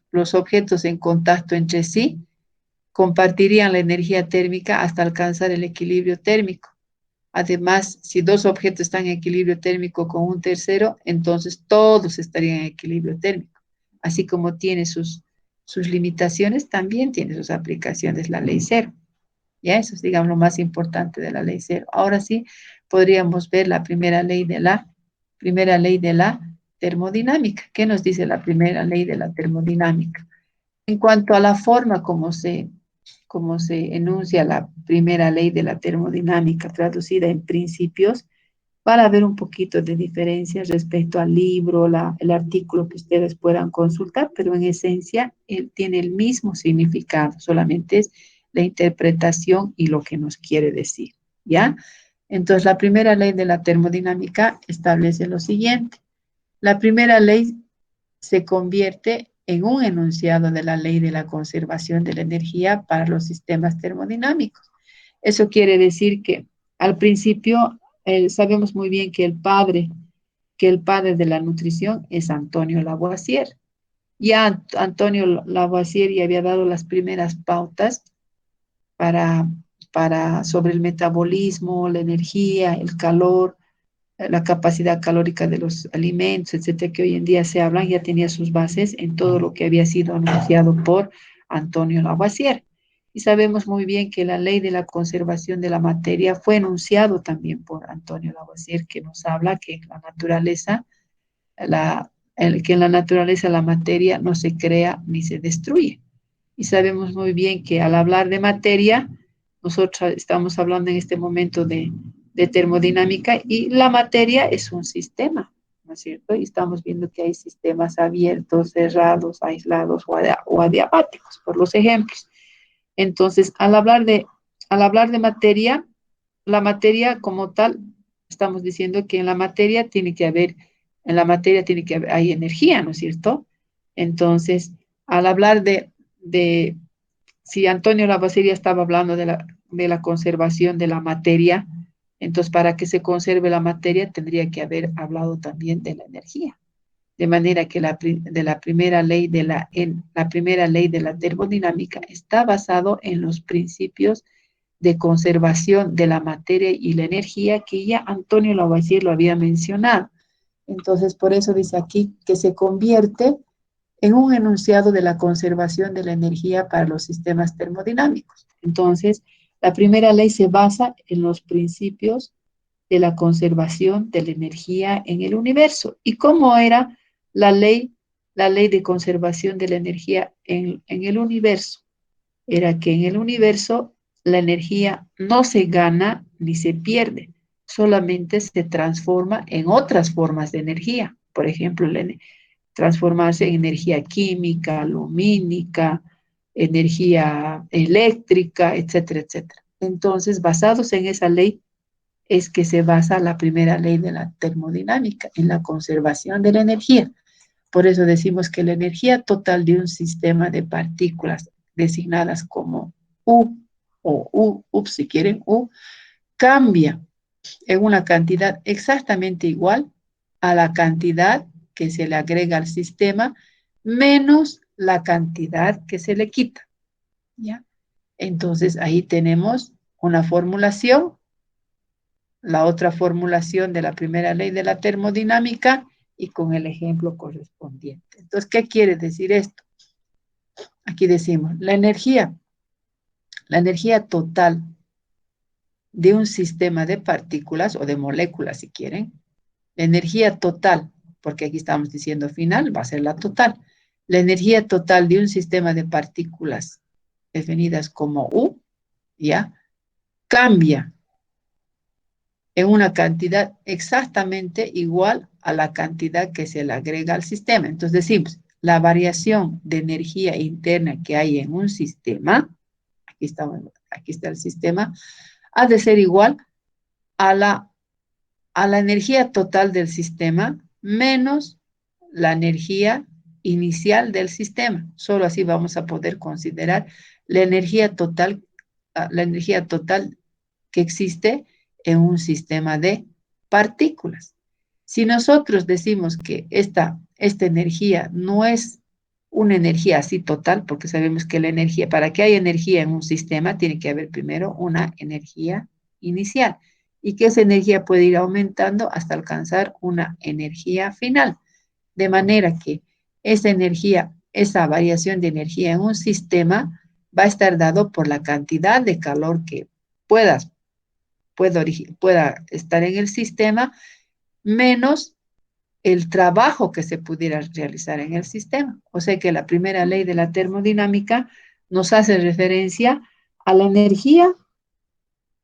en contacto entre sí compartirían la energía térmica hasta alcanzar el equilibrio térmico. Además, si dos objetos están en equilibrio térmico con un tercero, entonces todos estarían en equilibrio térmico. Así como tiene sus limitaciones, también tiene sus aplicaciones la ley cero. Ya eso es, digamos, lo más importante de la ley cero. Ahora sí, podríamos ver la primera ley de la termodinámica. ¿Qué nos dice la primera ley de la termodinámica? En cuanto a la forma como se enuncia la primera ley de la termodinámica traducida en principios, van a haber un poquito de diferencia respecto al libro, el artículo que ustedes puedan consultar, pero en esencia él tiene el mismo significado, solamente es la interpretación y lo que nos quiere decir, ¿ya? Entonces, la primera ley de la termodinámica establece lo siguiente. La primera ley se convierte en un enunciado de la ley de la conservación de la energía para los sistemas termodinámicos. Eso quiere decir que al principio sabemos muy bien que que el padre de la nutrición es Antonio Lavoisier. Ya Antonio Lavoisier ya había dado las primeras pautas para, sobre el metabolismo, la energía, el calor, la capacidad calórica de los alimentos, etcétera, que hoy en día se hablan, ya tenía sus bases en todo lo que había sido anunciado por Antonio Lavoisier. Y sabemos muy bien que la ley de la conservación de la materia fue enunciado también por Antonio Lavoisier, que nos habla que la naturaleza, que en la naturaleza la materia no se crea ni se destruye. Y sabemos muy bien que al hablar de materia, nosotros estamos hablando en este momento de termodinámica y la materia es un sistema, ¿no es cierto? Y estamos viendo que hay sistemas abiertos, cerrados, aislados o adiabáticos, por los ejemplos. Entonces, al hablar de materia, la materia como tal, estamos diciendo que en la materia tiene que haber, hay energía, ¿no es cierto? Entonces, al hablar si Antonio Lavoisier estaba hablando de la conservación de la materia, entonces para que se conserve la materia tendría que haber hablado también de la energía. De manera que la primera ley la primera ley de la termodinámica está basado en los principios de conservación de la materia y la energía que ya Antonio Lavoisier lo había mencionado. Entonces, por eso dice aquí que se convierte en un enunciado de la conservación de la energía para los sistemas termodinámicos. Entonces, la primera ley se basa en los principios de la conservación de la energía en el universo. ¿Y cómo era la ley, la ley de conservación de la energía en el universo? Era que en el universo la energía no se gana ni se pierde, solamente se transforma en otras formas de energía. Por ejemplo, transformarse en energía química, lumínica, energía eléctrica, etcétera, etcétera. Entonces, basados en esa ley, es que se basa la primera ley de la termodinámica, en la conservación de la energía. Por eso decimos que la energía total de un sistema de partículas designadas como U o U si quieren, U, cambia en una cantidad exactamente igual a la cantidad que se le agrega al sistema menos la cantidad que se le quita, ¿ya? Entonces ahí tenemos una formulación, la otra formulación de la primera ley de la termodinámica y con el ejemplo correspondiente. Entonces, ¿qué quiere decir esto? Aquí decimos, la energía total de un sistema de partículas o de moléculas, si quieren, la energía total, porque aquí estamos diciendo final, va a ser la total. La energía total de un sistema de partículas definidas como U, ¿ya? Cambia en una cantidad exactamente igual a la cantidad que se le agrega al sistema. Entonces decimos, la variación de energía interna que hay en un sistema, aquí está el sistema, ha de ser igual a la energía total del sistema menos la energía inicial del sistema. Solo así vamos a poder considerar la energía total que existe en un sistema de partículas. Si nosotros decimos que esta energía no es una energía así total, porque sabemos que la energía, para que haya energía en un sistema, tiene que haber primero una energía inicial, y que esa energía puede ir aumentando hasta alcanzar una energía final, de manera que esa energía, esa variación de energía en un sistema va a estar dado por la cantidad de calor que pueda estar en el sistema, menos el trabajo que se pudiera realizar en el sistema. O sea que la primera ley de la termodinámica nos hace referencia a la energía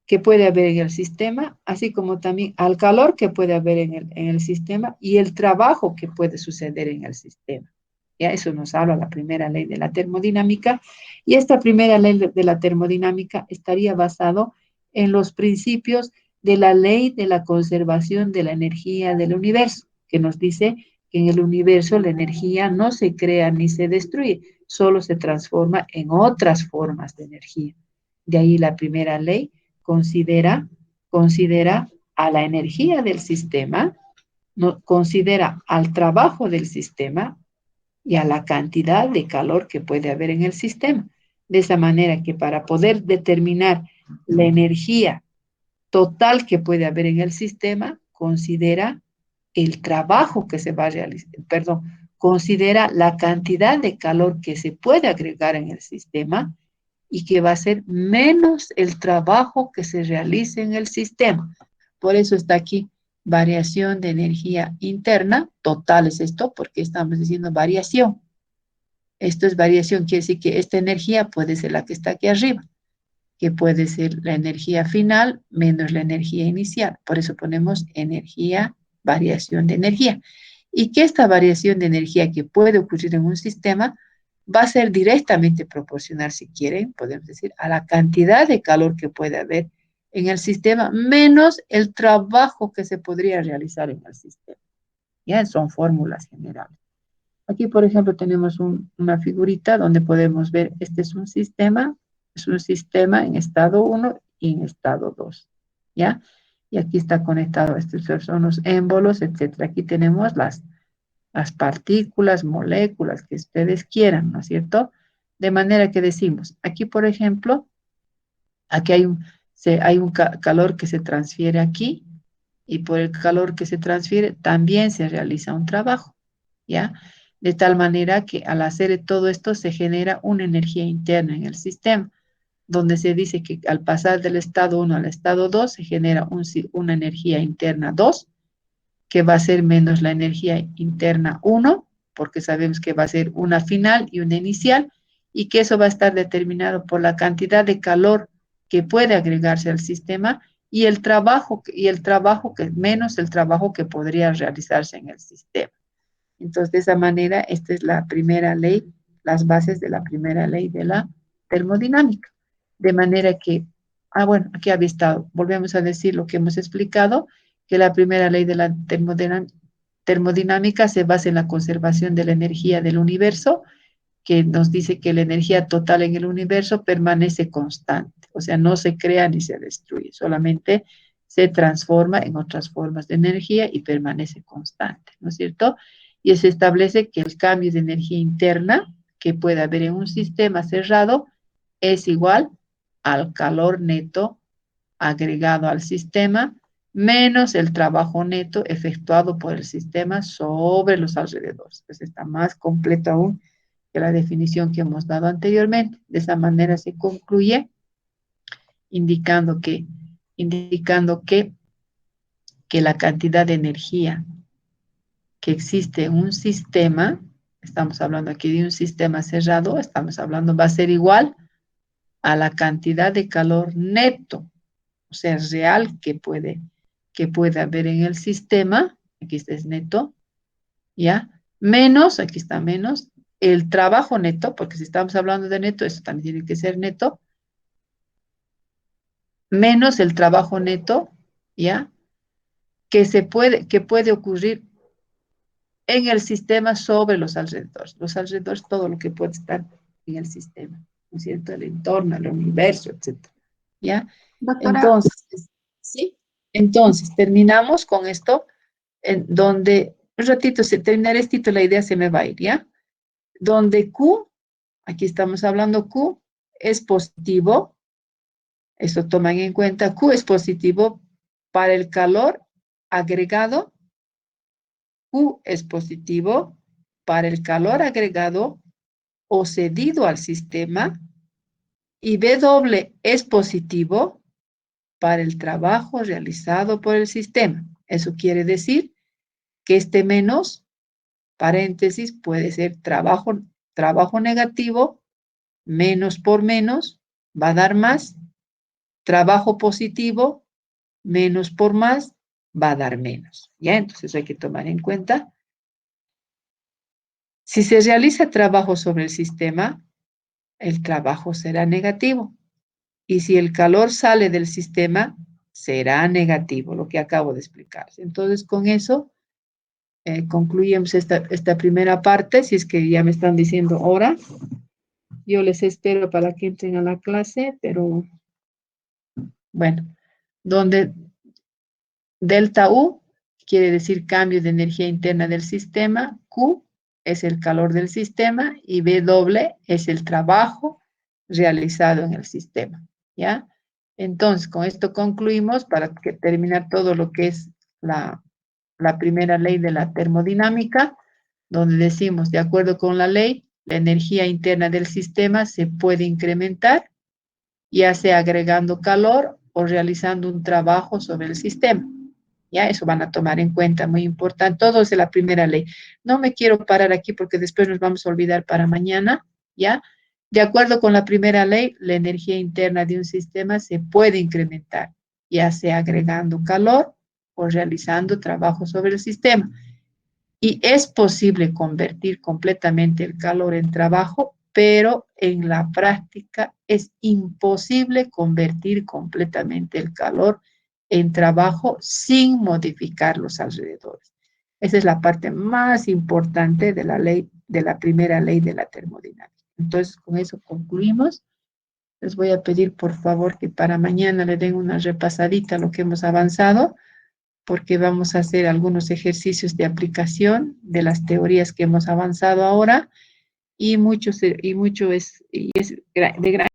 que puede haber en el sistema, así como también al calor que puede haber en el sistema y el trabajo que puede suceder en el sistema. Ya eso nos habla la primera ley de la termodinámica, y esta primera ley de la termodinámica estaría basado en los principios de la ley de la conservación de la energía del universo, que nos dice que en el universo la energía no se crea ni se destruye, solo se transforma en otras formas de energía. De ahí la primera ley considera a la energía del sistema, no, considera al trabajo del sistema y a la cantidad de calor que puede haber en el sistema. De esa manera que para poder determinar la energía total que puede haber en el sistema, considera el trabajo que se va a realizar, considera la cantidad de calor que se puede agregar en el sistema y que va a ser menos el trabajo que se realice en el sistema. Por eso está aquí variación de energía interna, total es esto, porque estamos diciendo variación. Esto es variación, quiere decir que esta energía puede ser la que está aquí arriba, que puede ser la energía final menos la energía inicial. Por eso ponemos energía, variación de energía. Y que esta variación de energía que puede ocurrir en un sistema va a ser directamente proporcional, si quieren, podemos decir, a la cantidad de calor que puede haber en el sistema, menos el trabajo que se podría realizar en el sistema. Ya son fórmulas generales. Aquí, por ejemplo, tenemos una figurita donde podemos ver, este es un sistema en estado 1 y en estado 2, ¿ya? Y aquí está conectado, estos son los émbolos, etcétera. Aquí tenemos las partículas, moléculas que ustedes quieran, ¿no es cierto? De manera que decimos, aquí, por ejemplo, aquí hay un calor que se transfiere aquí, y por el calor que se transfiere también se realiza un trabajo, ¿ya? De tal manera que al hacer todo esto se genera una energía interna en el sistema, donde se dice que al pasar del estado 1 al estado 2 se genera una energía interna 2, que va a ser menos la energía interna 1, porque sabemos que va a ser una final y una inicial, y que eso va a estar determinado por la cantidad de calor que puede agregarse al sistema y el trabajo que menos el trabajo que podría realizarse en el sistema. Entonces, de esa manera, esta es la primera ley, las bases de la primera ley de la termodinámica. De manera que, bueno, aquí había estado, volvemos a decir lo que hemos explicado, que la primera ley de la termodinámica se basa en la conservación de la energía del universo, que nos dice que la energía total en el universo permanece constante, o sea, no se crea ni se destruye, solamente se transforma en otras formas de energía y permanece constante, ¿no es cierto? Y se establece que el cambio de energía interna que puede haber en un sistema cerrado es igual al calor neto agregado al sistema menos el trabajo neto efectuado por el sistema sobre los alrededores. Pues está más completo aún que la definición que hemos dado anteriormente. De esa manera se concluye indicando que la cantidad de energía que existe en un sistema, estamos hablando aquí de un sistema cerrado, estamos hablando, va a ser igual a la cantidad de calor neto, o sea, real que puede haber en el sistema, aquí está es neto, ¿ya? Menos, aquí está menos, el trabajo neto, porque si estamos hablando de neto, eso también tiene que ser neto, menos el trabajo neto, ¿ya? Que puede ocurrir en el sistema sobre los alrededores. Los alrededores, todo lo que puede estar en el sistema, ¿no es cierto? El entorno, el universo, etc. ¿Ya? Doctora, Entonces, ¿sí? Entonces, terminamos con esto, en donde Un ratito, se terminar esto, la idea se me va a ir, ¿ya? Donde Q, aquí estamos hablando Q, es positivo, esto toman en cuenta, Q es positivo para el calor agregado, Q es positivo para el calor agregado o cedido al sistema, y W es positivo para el trabajo realizado por el sistema. Eso quiere decir que este menos, paréntesis, puede ser trabajo negativo, menos por menos, va a dar más, trabajo positivo, menos por más, va a dar menos. ¿Ya? Entonces hay que tomar en cuenta. Si se realiza trabajo sobre el sistema, el trabajo será negativo. Y si el calor sale del sistema, será negativo, lo que acabo de explicar. Entonces, con eso concluimos esta primera parte. Si es que ya me están diciendo hora, yo les espero para que entren a la clase, pero bueno, donde delta U quiere decir cambio de energía interna del sistema, Q es el calor del sistema y W es el trabajo realizado en el sistema, ¿ya? Entonces, con esto concluimos para terminar todo lo que es la primera ley de la termodinámica, donde decimos, de acuerdo con la ley, la energía interna del sistema se puede incrementar, ya sea agregando calor o realizando un trabajo sobre el sistema. Ya, eso van a tomar en cuenta, muy importante. Todo es de la primera ley. No me quiero parar aquí porque después nos vamos a olvidar para mañana, ¿ya? De acuerdo con la primera ley, la energía interna de un sistema se puede incrementar, ya sea agregando calor o realizando trabajo sobre el sistema. Y es posible convertir completamente el calor en trabajo, pero en la práctica es imposible convertir completamente el calor en trabajo sin modificar los alrededores. Esa es la parte más importante de la ley, de la primera ley de la termodinámica. Entonces, con eso concluimos. Les voy a pedir, por favor, que para mañana le den una repasadita a lo que hemos avanzado, porque vamos a hacer algunos ejercicios de aplicación de las teorías que hemos avanzado ahora, y mucho es de gran